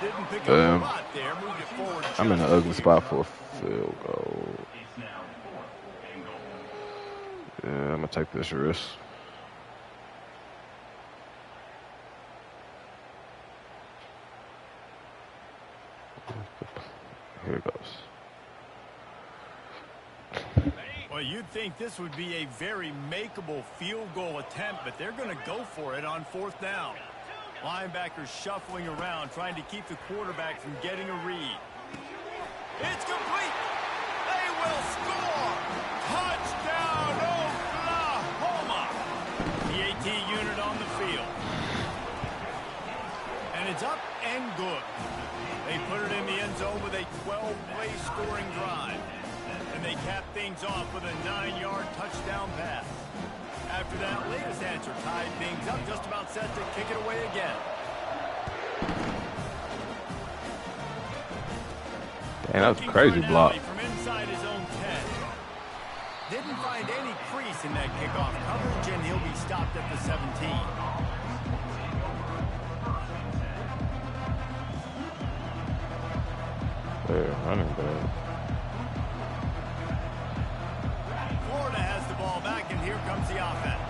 Didn't pick up a lot there. Moved it forward. I'm in an ugly spot for a field goal. Yeah, I'm gonna take this risk. Here it goes. Well, you'd think this would be a very makeable field goal attempt, but they're going to go for it on 4th down. Linebackers shuffling around, trying to keep the quarterback from getting a read. It's complete. They will score. Touchdown, Oklahoma. The AT unit on the field. And it's up and good. They put it in the end zone with a 12-play scoring drive. And they cap things off with a 9-yard touchdown pass. After that latest answer tied things up, just about set to kick it away again. Man, that was a crazy block. From inside his own 10. Didn't find any crease in that kickoff coverage, and he'll be stopped at the 17. Yeah, running back. Florida has the ball back, and here comes the offense.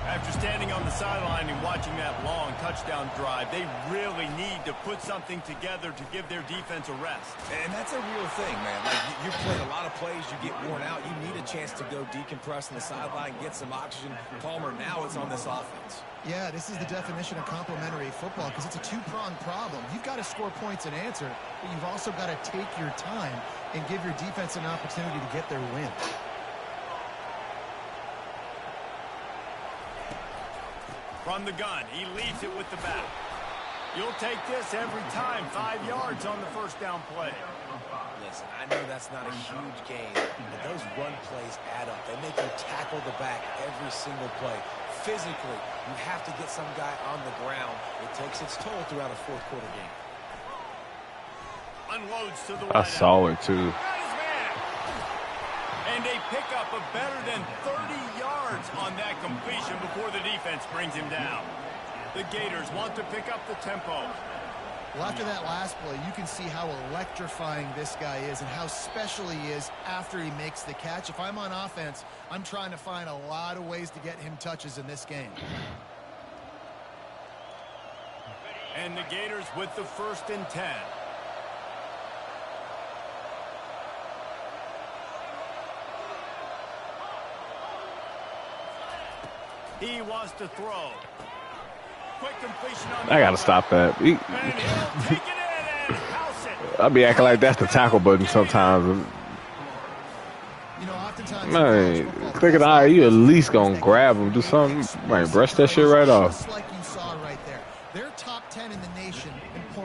After standing on the sideline and watching that long touchdown drive, they really need to put something together to give their defense a rest. And that's a real thing, man. Like, you play a lot of plays, you get worn out. You need a chance to go decompress on the sideline, get some oxygen. Palmer, now it's on this offense. Yeah, this is the definition of complementary football because it's a two-pronged problem. You've got to score points and answer, but you've also got to take your time and give your defense an opportunity to get their win. From the gun, he leads it with the back. You'll take this every time. 5 yards on the first down play. Listen, I know that's not a huge gain, but those run plays add up. They make you tackle the back every single play. Physically, you have to get some guy on the ground. It takes its toll throughout a fourth quarter game. Unloads to the I saw it too. And a pickup of better than 30 yards on that completion before the defense brings him down. The Gators want to pick up the tempo. Well, after that last play, you can see how electrifying this guy is and how special he is after he makes the catch. If I'm on offense, I'm trying to find a lot of ways to get him touches in this game. And the Gators with the 1st and 10. He wants to throw. Quick completion on the I gotta stop that. and he'll take it in and house it. I be acting like that's the tackle button sometimes. You know, oftentimes, Man, thinking, all right, you at least gonna grab him, do something. Man, brush that shit right off. Just like you saw right there. They're top 10 in the nation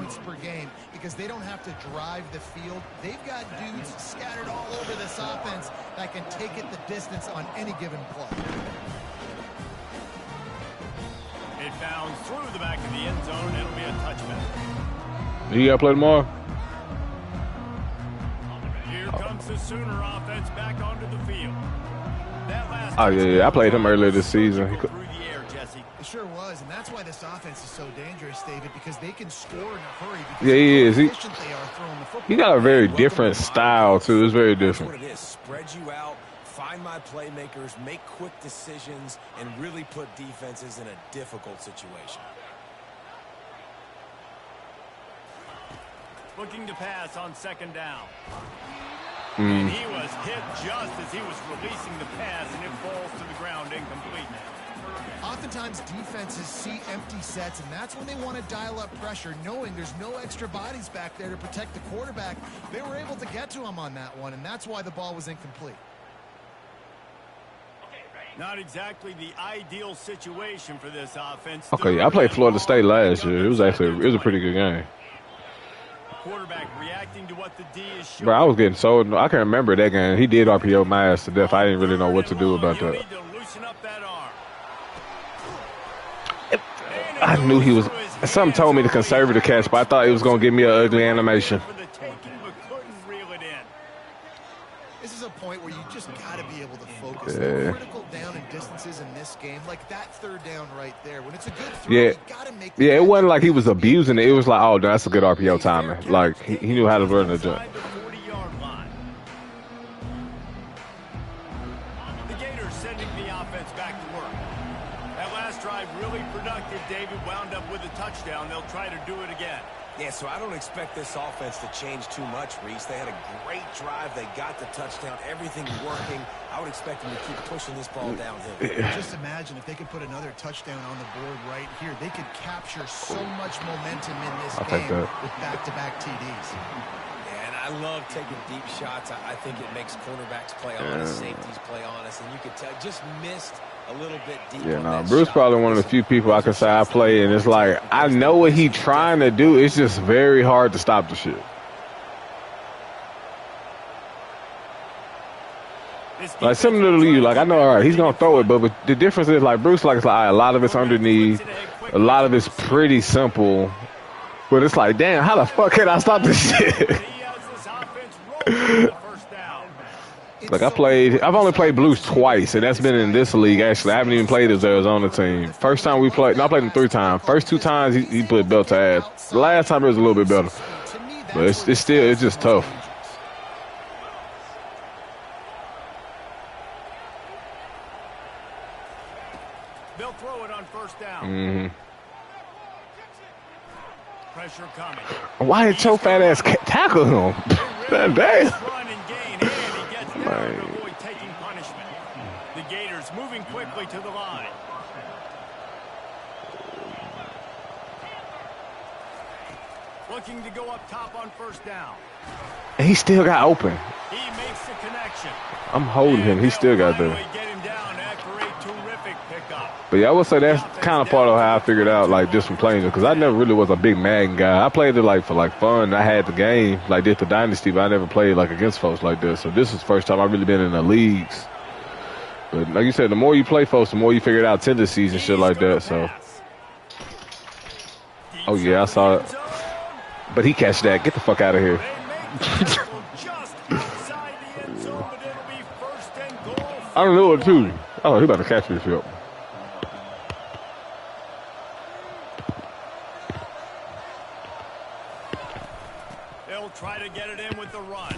points per game because they don't have to drive the field. They've got dudes scattered all over this offense that can take it the distance on any given play. It bounds through the back of the end zone. It'll be a touchback. You got to play tomorrow? Here comes the Sooner offense back onto the field. That last I played him earlier this season. through the air, Jesse. It sure was, and that's why this offense is so dangerous, David, because they can score in a hurry. Yeah, he is. They are throwing the football. He got a very different style, too. It's very different. That's what it is. Spread you out, find my playmakers, make quick decisions, and really put defenses in a difficult situation. Looking to pass on second down. And he was hit just as he was releasing the pass, and it falls to the ground incomplete. Oftentimes, defenses see empty sets, and that's when they want to dial up pressure, knowing there's no extra bodies back there to protect the quarterback. They were able to get to him on that one, and that's why the ball was incomplete. Not exactly the ideal situation for this offense. Okay, I played Florida State last year. It was a pretty good game. Quarterback reacting to what the D is showing. Bro, I was getting so I can't remember that game. He did RPO my ass to death. I didn't really know what to do about that. I knew he was. Something told me to conserve the catch, but I thought it was going to give me an ugly animation. This is a point where you just got to be able to focus. The critical down and distances in this game, like that third down right there. When it's a good throw, you got to make. Yeah, it wasn't like he was abusing it. It was like, oh, that's a good RPO timing. Like he knew how to run the jump. The Gators sending the offense back to work. That last drive really productive. David wound up with a touchdown. They'll try to do it again. Yeah, so I don't expect this offense to change too much, Reese. They had a great drive. They got the touchdown. Everything working. I would expect them to keep pushing this ball downhill. Just imagine if they could put another touchdown on the board right here. They could capture so much momentum in this game with back-to-back TDs. And I love taking deep shots. I think it makes cornerbacks play honest, safeties play honest, and you could tell just missed a little bit deep. Yeah, no, Bruce probably one of the few people I can say I play, and it's like I know what he's trying to do. It's just very hard to stop the shit. Like similar to you, like I know, all right, he's gonna throw it, but the difference is like Bruce, like it's like a lot of it's underneath, a lot of it's pretty simple, but it's like, damn, how the fuck can I stop this shit? Like I've only played Blues twice, and that's been in this league. Actually, I haven't even played his Arizona team. First time we played, I played him 3 times. First 2 times he put belt to ass. The last time it was a little bit better, but it's just tough. They'll throw it on first down. Pressure coming. Why did Joe fat ass tackle him? Damn. Run and gain, and he gets down to avoid taking punishment. The Gators moving quickly to the line. Looking to go up top on first down. And he still got open. He makes the connection. I'm holding him. He still got there. Get him down after a terrific pickup. But yeah, I would say that's kind of part of how I figured out, like, just from playing it, because I never really was a big Madden guy. I played it like for like fun. I had the game, like did the Dynasty, but I never played like against folks like this. So this is the first time I've really been in the leagues. But like you said, the more you play folks, the more you figure out tendencies and shit like that. So, oh yeah, I saw it. But he catch that. Get the fuck out of here. I don't know it too. Oh, he about to catch this shit. They'll try to get it in with the run.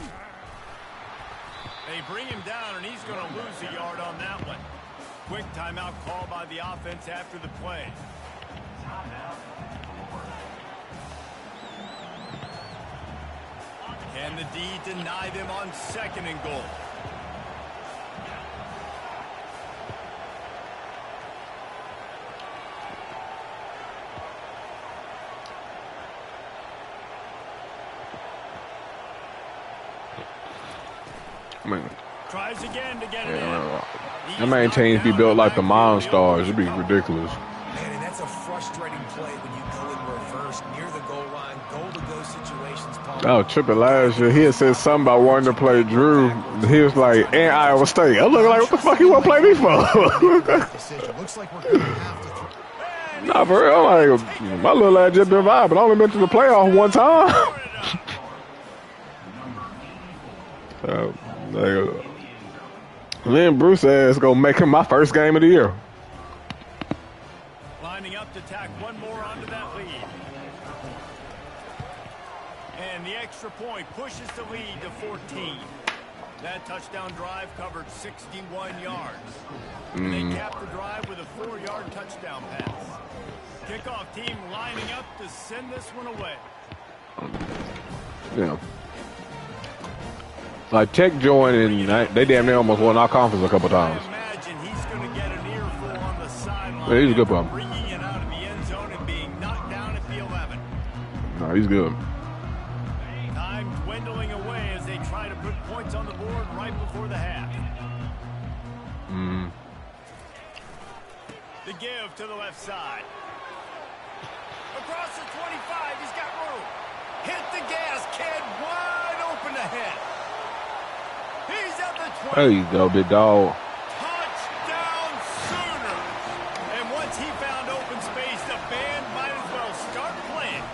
They bring him down, and he's going to lose a yard on that one. Quick timeout call by the offense after the play. Can the D deny them on 2nd and goal? Tries again to get it in. Them main teams be built like the Monstars. It'd be ridiculous. Man, and that's a frustrating play when you go in reverse near the goal line, go Oh, tripping last year. He had said something about wanting to play Drew. He was like, and Iowa State. I'm looking like, what the fuck you want to play me for? Looks like we're going to have to throw. Nah, for real. Like, my little ass just been vibing. I only been to the playoff one time. Then Bruce ass gonna make him my first game of the year. Lining up to tack one more onto that lead. And the extra point pushes the lead to 14. That touchdown drive covered 61 yards. And they capped the drive with a 4-yard touchdown pass. Kickoff team lining up to send this one away. Yeah. Like Tech joined and they damn near almost won our conference a couple times. I imagine he's going to get an earful on the sideline. Yeah, he's a good one. Bringing it out of the end zone and being knocked down at the 11. No, he's good. Time dwindling away as they try to put points on the board right before the half. The give to the left side. Across the 25, he's got room. Hit the gas, kid, wide open ahead. He's at the 20. There you go, big dog. Touchdown Sooners. And once he found open space, the band might as well start playing.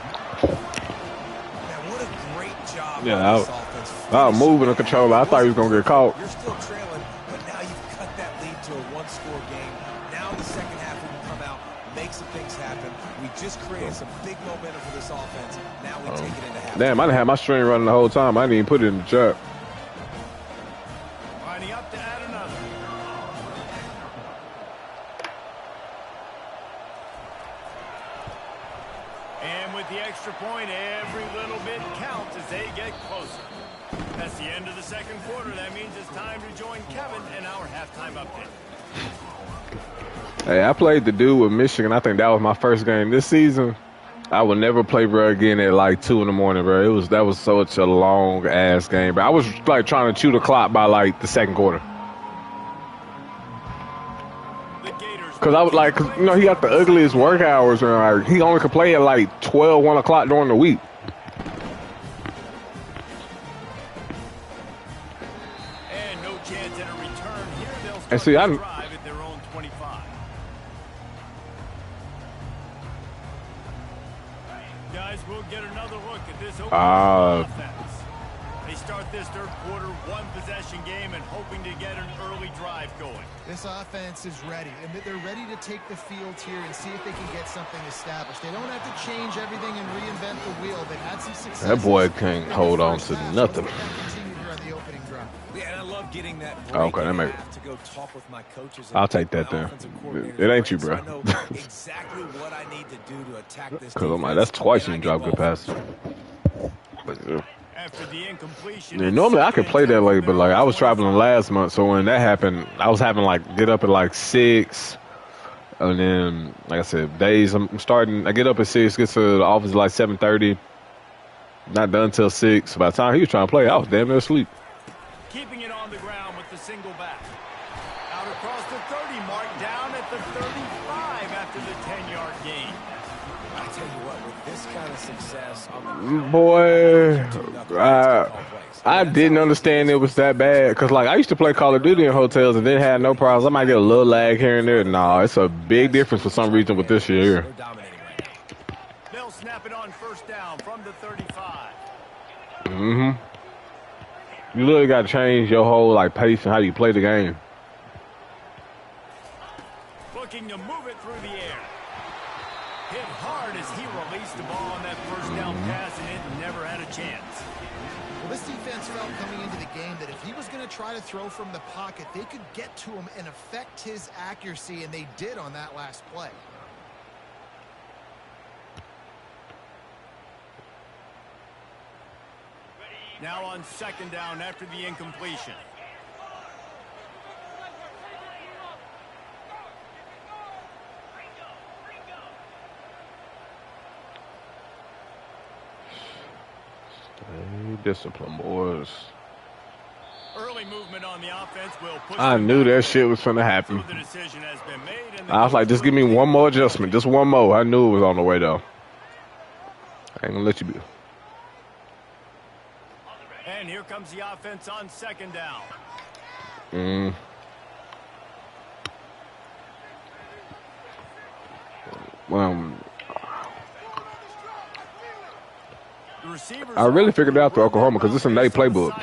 Man, what a great job. Yeah, on this offense. I was moving the controller. I thought he was going to get caught. You're still trailing, but now you've cut that lead to a one-score game. Now in the second half, we can come out, make some things happen. We just created some big momentum for this offense. Now we take it into half. Damn, I done had my string running the whole time. I didn't even put it in the chat. Lining up to add another. And with the extra point, every little bit counts as they get closer. That's the end of the second quarter. That means it's time to join Kevin in our halftime update. Hey, I played the dude with Michigan. I think that was my first game this season. I would never play bro again at like 2 in the morning, bro. That was such a long ass game, bro. I was like trying to chew the clock by like the second quarter. Cause I was like, you know, he got the ugliest work hours, and like, he only could play at like 12, 1 o'clock during the week. And no chance at a return here. They'll And see, I drive at their own 25. Guys, we'll get another look at this opening offense. They start this third quarter, one possession game, and hoping to get an early drive going. This offense is ready, and they're ready to take the field here and see if they can get something established. They don't have to change everything and reinvent the wheel. They've had some success. That boy can't hold on to nothing. Yeah, and I love getting that break. Okay, that make. To go talk with my coaches. I'll take that there. It ain't you, bro. So I know exactly what I need to do to attack this. Cause I'm like, that's twice you drop good passes. But, After the incompletion, yeah, normally I could play that late, but like I was traveling last month, so when that happened, I was having like get up at like 6, and then like I said, days I'm starting. I get up at 6, get to the office at like 7:30. Not done till 6. By the time he was trying to play, I was damn near asleep. Keeping it on the ground with the single back. Out across the 30 mark, down at the 35 after the 10-yard gain. I tell you what, with this kind of success, Boy, I didn't understand it was that bad because like I used to play Call of Duty in hotels and didn't have no problems. I might get a little lag here and there. No, it's a big difference for some reason with this year here. They'll snap it on first down from the 35. You literally got to change your whole like pace and how you play the game. Looking to move it through the air. Hit hard as he released the ball on that first down pass, and it never had a chance. Well, this defense felt coming into the game that if he was going to try to throw from the pocket, they could get to him and affect his accuracy, and they did on that last play. Now on second down after the incompletion. Stay disciplined, boys. Early movement on the offense will push. I knew that shit was going to happen. The decision has been made, and I was like, just give me one more adjustment. Just one more. I knew it was on the way, though. I ain't going to let you be. And here comes the offense on second down. I really figured it out through Oklahoma because it's a nice playbook.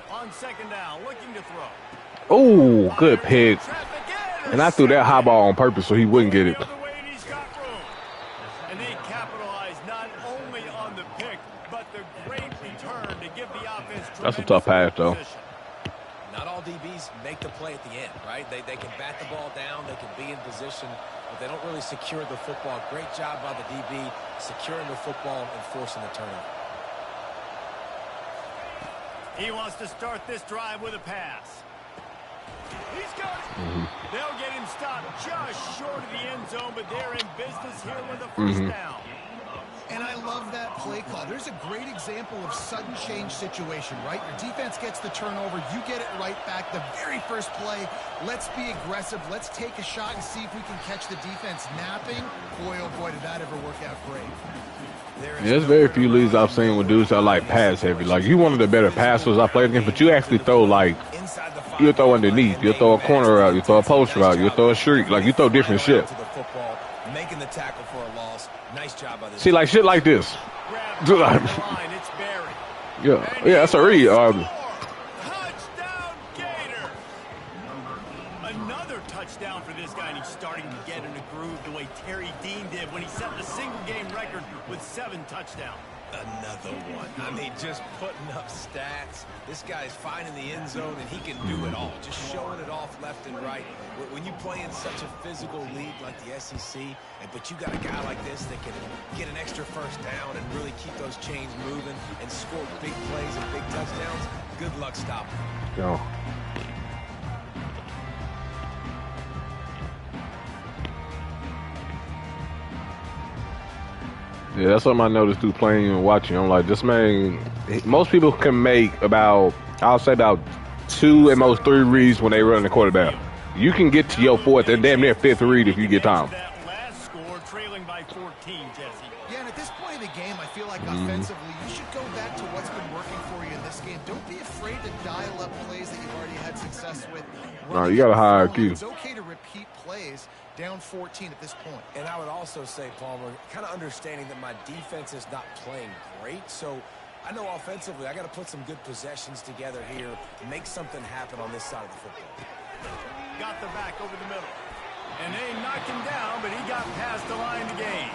On second down, looking to throw. Oh, good pick. And I threw that high ball on purpose so he wouldn't get it. And they capitalized not only on the pick, but the great return to give the offense. That's a tough pass, though. Not all DBs make the play at the end, right? They can bat the ball down, they can be in position, but they don't really secure the football. Great job by the DB securing the football and forcing the turnover. He wants to start this drive with a pass. He's got it. They'll get him stopped just short of the end zone, but they're in business here with a first down. And I love that play call. There's a great example of sudden change situation, right? Your defense gets the turnover. You get it right back. The very first play, let's be aggressive. Let's take a shot and see if we can catch the defense napping. Boy, oh boy, did that ever work out great. There's very few leagues I've seen with dudes that are like pass heavy. Like, you one of the better passers I played against, but you actually throw like, you throw underneath, you throw a corner route, you throw a post route, you throw a streak. Like, you throw different shit. Making the tackle for a loss. Nice job by this. See, like shit like this. Yeah, that's a read. Touchdown, Gator. Another touchdown for this guy, and he's starting to get in a groove the way Terry Dean did when he set the single-game record with 7 touchdowns. Another one. I mean, just putting up stats. This guy's finding the end zone, and he can do it all. Just showing it off left and right. When you play in such a physical league like the SEC, but you got a guy like this that can get an extra first down and really keep those chains moving and score big plays and big touchdowns, good luck stopping him. Go. Yeah, that's something I noticed through playing and watching. I'm like, this man, most people can make about, I'll say about 2 at most 3 reads when they run the quarterback. You can get to your 4th and damn near 5th read if you get time. That last score, trailing by 14, Jesse. Yeah, and at this point in the game, I feel like offensively, you should go back to what's been working for you in this game. Don't be afraid to dial up plays that you've already had success with. No, you got a high IQ. It's okay to repeat plays. Down 14 at this point. And I would also say, Palmer, kind of understanding that my defense is not playing great, so I know offensively I got to put some good possessions together here, make something happen on this side of the football. Got the back over the middle. And they knocked him down, but he got past the line to gain.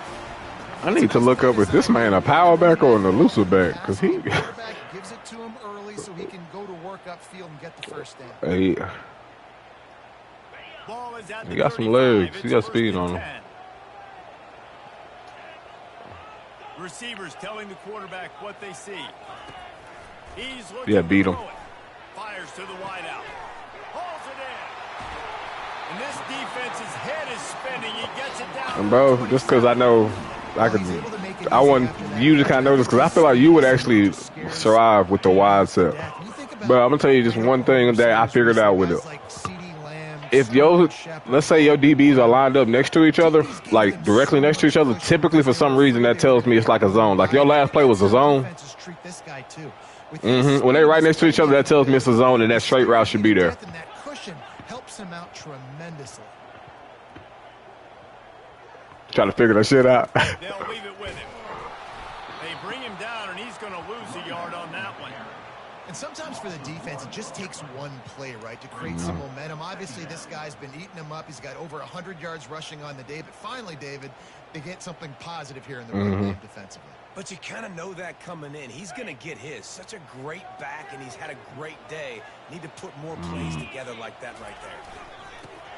I need to look up, is this man a power back or an elusive back? Because he gives it to him early so he can go to work upfield and get the first down. Hey. He got some legs. He got speed on him. Receivers telling the quarterback what they see. He's looking beat him. Fires to the wideout. Hauls it in. And this defense's head is spinning. He gets it down. And bro, just because I know I want you to kind of know this because I feel like you would actually survive with the wide set. But I'm gonna tell you just one thing that I figured out with it. If let's say your DBs are lined up next to each other, like directly next to each other, typically for some reason that tells me it's like a zone. Like your last play was a zone. When they're right next to each other, that tells me it's a zone and that straight route should be there. That cushion helps him out tremendously. Trying to figure that shit out. They'll leave it with him. They bring him down, and he's going to lose a yard on that one. And sometimes for the defense, it just takes one play, right, to create some momentum. Obviously, this guy's been eating him up. He's got over 100 yards rushing on the day. But finally, David, they get something positive here in the run game defensively. But you kind of know that coming in. He's going to get his. Such a great back, and he's had a great day. Need to put more plays together like that right there.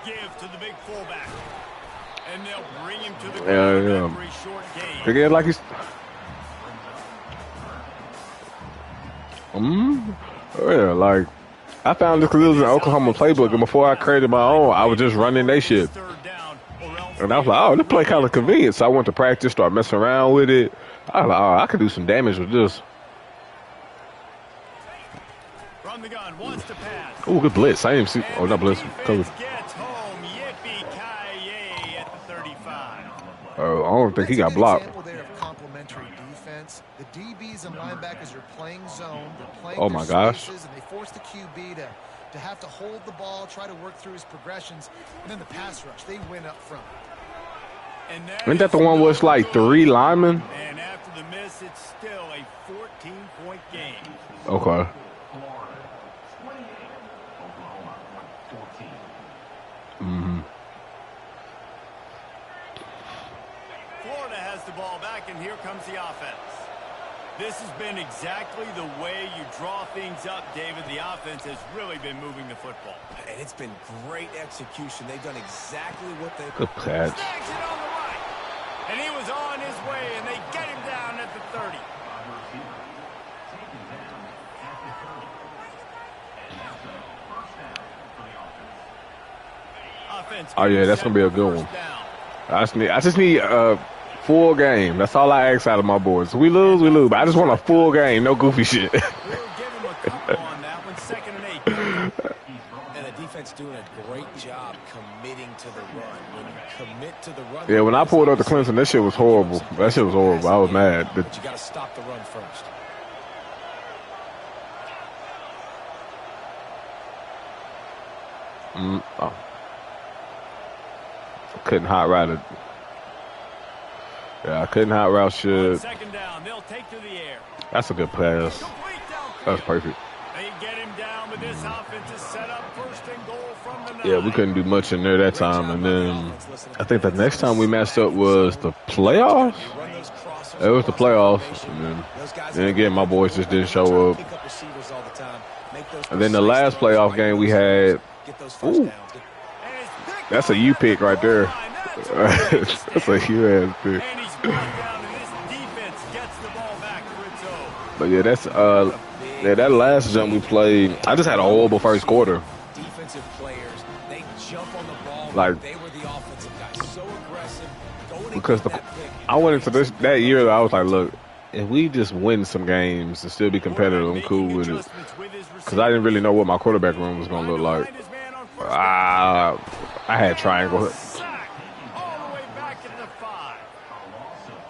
Give to the big fullback. And they'll bring him to the ground for a short game. Again, like he's... yeah, like I found this because it was an Oklahoma playbook, and before I created my own, I was just running that shit. And I was like, oh, this play kind of convenient. So I went to practice, start messing around with it. I was like, oh, I could do some damage with this. From the gun, wants to pass. Oh, good blitz. I didn't see. Oh, not blitz. Cover. Gets home. Yippee-ki-yay at the 35. I don't think he got blocked. defense. The DBs and linebackers are playing zone. They're playing Oh their my gosh. spaces, and they force the QB to have to hold the ball, try to work through his progressions, and then the pass rush, they win up front. Isn't that the one where it's like 3 linemen? And after the miss, it's still a 14-point game. Okay. Mm-hmm. Florida has the ball back, and here comes the offense. This has been exactly the way you draw things up, David. The offense has really been moving the football. And it's been great execution. They've done exactly what they... Good catch. Snags it on the right. And he was on his way, and they get him down at the 30. Offense. Oh yeah, that's gonna be a good one. I just need a full game. That's all I ask out of my boys. We lose, we lose. But I just want a full game, no goofy shit. We'll give him a couple on that one. 2nd and 8. And the defense doing a great job committing to the run. When you commit to the run... Yeah, when I pulled up the Clemson, that shit was horrible. That shit was horrible. I was mad. But you got to stop the run first. Oh. Couldn't hot route it. Yeah, I couldn't hot route shit. 2nd down, they'll take to the air. That's a good pass. That's perfect. They get him down, but this offense is set up 1st and goal from the 9. Yeah, we couldn't do much in there that time. And then I think the next time we matched up was the playoffs. It was the playoffs. And then again, my boys just didn't show up. And then the last playoff game we had, ooh, that's a U pick right there. That's a U-ass pick. But yeah, that's yeah, that last jump we played, I just had a horrible first quarter. Defensive players, they jump on the ball. Like, they were the offensive guys, so aggressive. Going because I went into that year, I was like, look, if we just win some games and still be competitive, I'm cool with it. Because I didn't really know what my quarterback room was going to look like. I had triangle.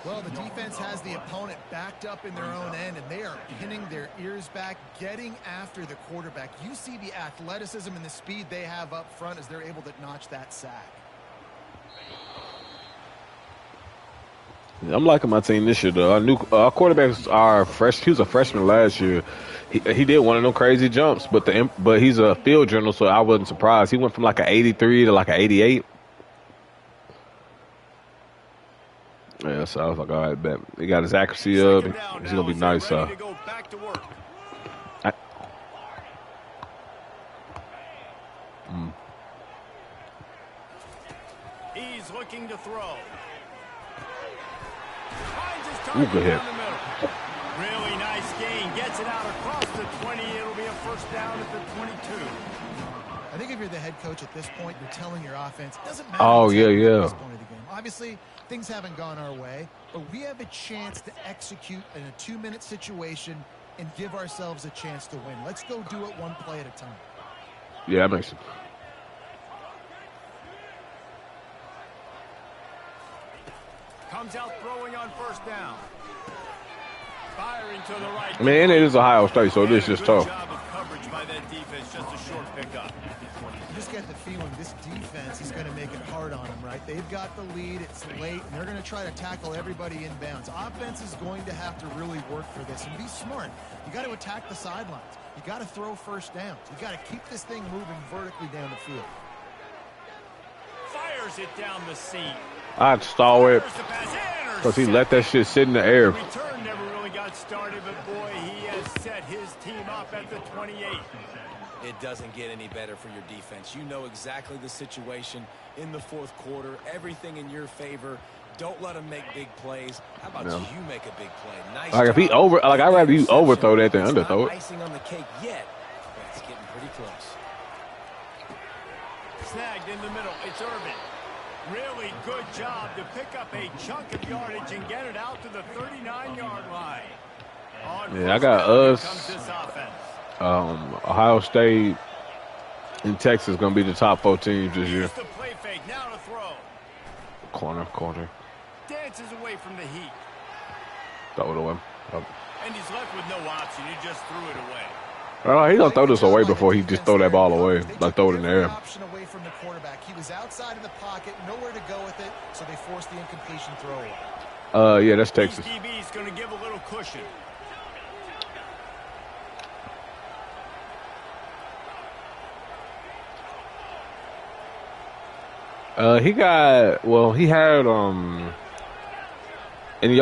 Well, the defense has the opponent backed up in their own end, and they are pinning their ears back, getting after the quarterback. You see the athleticism and the speed they have up front as they're able to notch that sack. I'm liking my team this year, though. Our quarterbacks are fresh. He was a freshman last year. He did one of them crazy jumps, but he's a field journal, so I wasn't surprised. He went from like an 83 to like an 88. Yeah, so I was like, all right, bet. He got his accuracy up. He's going to be nice. He's looking to throw. Ooh, good hit. Really nice gain. Gets it out across the 20. It'll be a 1st down at the 22. I think if you're the head coach at this point, you're telling your offense, it doesn't matter. Oh, yeah. At this point of the game. Obviously, things haven't gone our way, but we have a chance to execute in a 2-minute situation and give ourselves a chance to win. Let's go do it one play at a time. Yeah, that makes sense. Comes out throwing on 1st down. Firing to the right. Man, it is Ohio State, so this is just tough. Job of coverage by that defense, just a short pickup. You just get the feeling this defense is going to make it hard on them, right? They've got the lead, it's late, and they're going to try to tackle everybody inbounds. Offense is going to have to really work for this and be smart. You got to attack the sidelines. You got to throw 1st downs. You got to keep this thing moving vertically down the field. Fires it down the seam. I'd stall it because he let that shit sit in the air. The return never really got started, but boy, he has set his team up at the 28. It doesn't get any better for your defense. You know exactly the situation in the 4th quarter. Everything in your favor. Don't let him make big plays. How about you make a big play? Nice. Like, if he I'd rather you overthrow that than underthrow it. Icing on the cake yet, but it's getting pretty close. Snagged in the middle. It's Urban. Really good job to pick up a chunk of yardage and get it out to the 39-yard line. Yeah, I got us, Ohio State, and Texas going to be the top 4 teams this year. The play fake, now to throw. Corner. Dances away from the heat. Throw it away. And he's left with no option. He just threw it away. He's going to throw this away before he just throw that ball away. Like, throw it in the air. Option away from the quarterback. He was outside of the pocket, nowhere to go with it, so they forced the incompletion throw away. Yeah, that's Texas. DB's going to give a little cushion. He had, in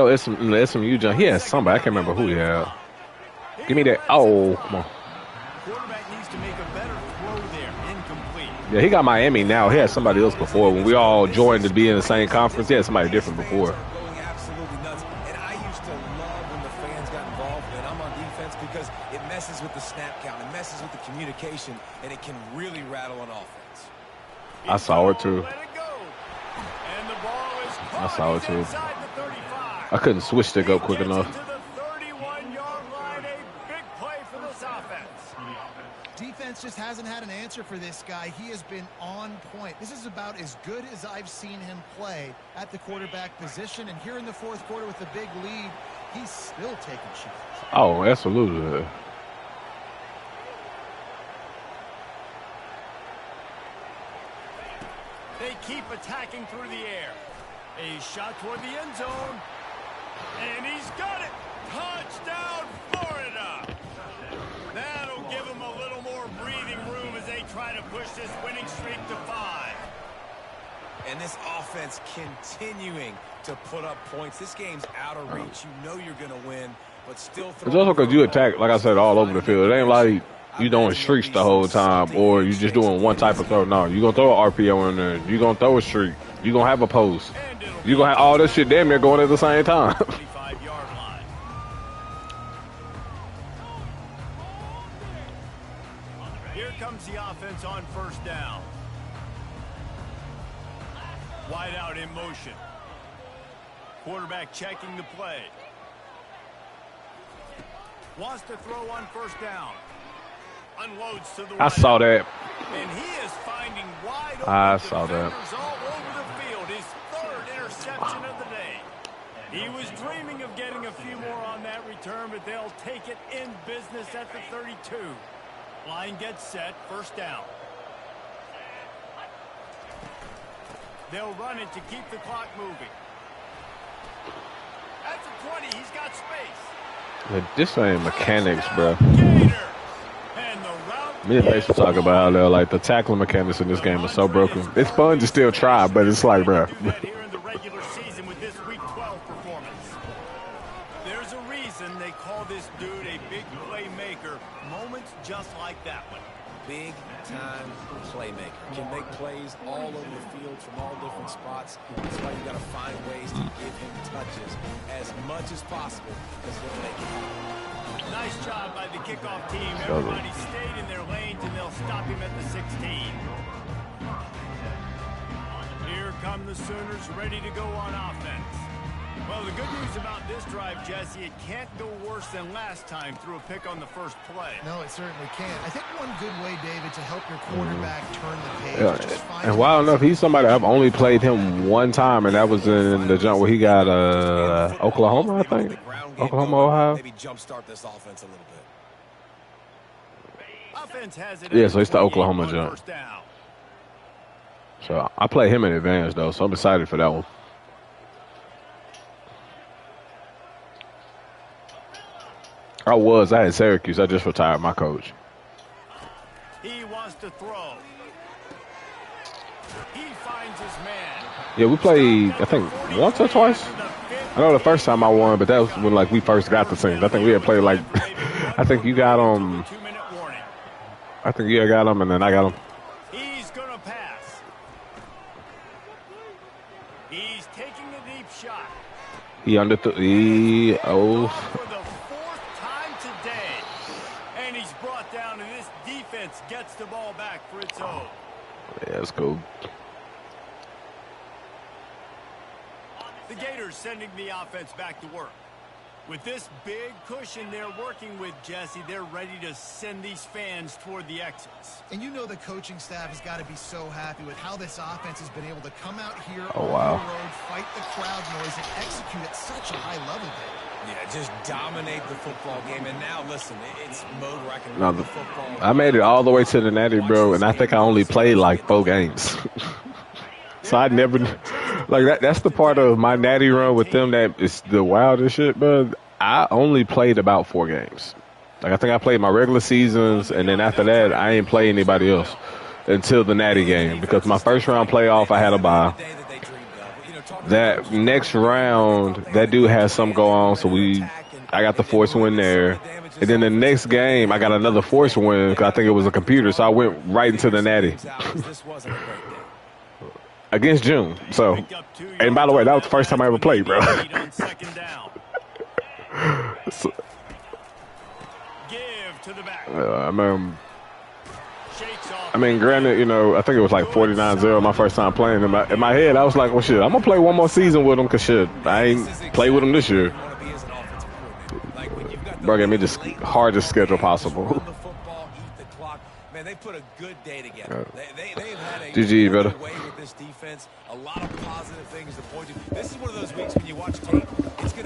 the SMU jump, he had somebody. I can't remember who he had. Give me that. Oh, come on. Quarterback needs to make a better throw there. Incomplete. Yeah, he got Miami now. He had somebody else before. When we all joined to be in the same conference, he had somebody different before. Going absolutely nuts. And I used to love when the fans got involved when I'm on defense because it messes with the snap count. It messes with the communication, and it can really rattle an offense. I saw it too. Let it go. And the ball is caught. I saw it too. Inside the 35. I couldn't switch stick up quick enough. To the 31-yard line, a big play for this offense. Defense just hasn't had an answer for this guy. He has been on point. This is about as good as I've seen him play at the quarterback position. And here in the fourth quarter with the big lead, he's still taking shots. Oh, absolutely. They keep attacking through the air. A shot toward the end zone. And he's got it. Touchdown, Florida. That'll give him a little more breathing room as they try to push this winning streak to 5. And this offense continuing to put up points. This game's out of reach. You know you're going to win, but still. It's also because you attack, like I said, all over the field. It ain't like you doing streaks the whole time or you just doing one type of throw. No, you're going to throw an RPO in there. You're going to throw a streak. You're going to have a post. You're going to have all this shit damn near going at the same time. 25-yard line. Here comes the offense on first down. Wide out in motion. Quarterback checking the play. Wants to throw on first down. Unloads to the I saw that. And he is finding wide open I saw that. defenders all over the field. His third interception of the day. He was dreaming of getting a few more on that return, but they'll take it in business at the 32. Line gets set, first down. They'll run it to keep the clock moving. At the 20, he's got space. This ain't mechanics, bro. Gator. And the route. Me and Mason talk about how they're like the tackling mechanics in this game are so broken. It's fun to still try, but it's like, bro. Here in the regular season with this Week 12 performance. There's a reason they call this dude a big playmaker. Moments just like that one. Big-time playmaker. Can make plays all over the field from all different spots. That's why you got to find ways to give him touches as much as possible because he'll make it happen. Nice job by the kickoff team. Everybody stayed in their lanes, and they'll stop him at the 16. Here come the Sooners ready to go on offense. Well, the good news about this drive, Jesse, it can't go worse than last time through a pick on the first play. No, it certainly can't. I think one good way, David, to help your quarterback turn the page. Yeah. And wild enough, he's somebody I've only played him one time, and that was in the jump where he got Oklahoma, I think. Oklahoma, Ohio. Maybe jumpstart this offense a little bit. Offense has it. Yeah, so it's the Oklahoma jump. So I play him in advance, though, so I'm excited for that one. I had Syracuse. I just retired my coach. He wants to throw. He finds his man. Yeah, we played, I think, once or twice. I know the first time I won, but that was when, like, we first got the teams. I think we had played, like, I think you got them. I think you got them, and then I got them. He's going to pass. He's taking a deep shot. He underthrew. Gets the ball back for its own. Yeah, that's cool. The Gators sending the offense back to work. With this big cushion they're working with, Jesse, they're ready to send these fans toward the exits. And you know the coaching staff has got to be so happy with how this offense has been able to come out here on the road, fight the crowd noise, and execute at such a high level, David. Yeah, just dominate the football game. And now, listen, it's mode where I can No, run the football. I made it all the way to the Natty, bro, and I think I only played like 4 games. So I never, like, that's the part of my Natty run with them that is the wildest shit, bro. I only played about 4 games. Like, I think I played my regular seasons, and then after that, I ain't play anybody else until the Natty game. Because my first round playoff, I had a bye. That next round, that dude had something go on, so I got the force win there. And then the next game, I got another force win because I think it was a computer, so I went right into the Natty. Against June. So, and by the way, that was the first time I ever played, bro. So, I mean, granted, you know, I think it was like 49-0 my first time playing. In my head, I was like, well, shit, I'm going to play one more season with them because, shit, I ain't play with them this year. Bro, gave me the hardest schedule possible. Man, they put a good day together. They've had a GG, brother. way with this defense. A lot of positive things to point to. This is one of those weeks when you watch tape, it's going to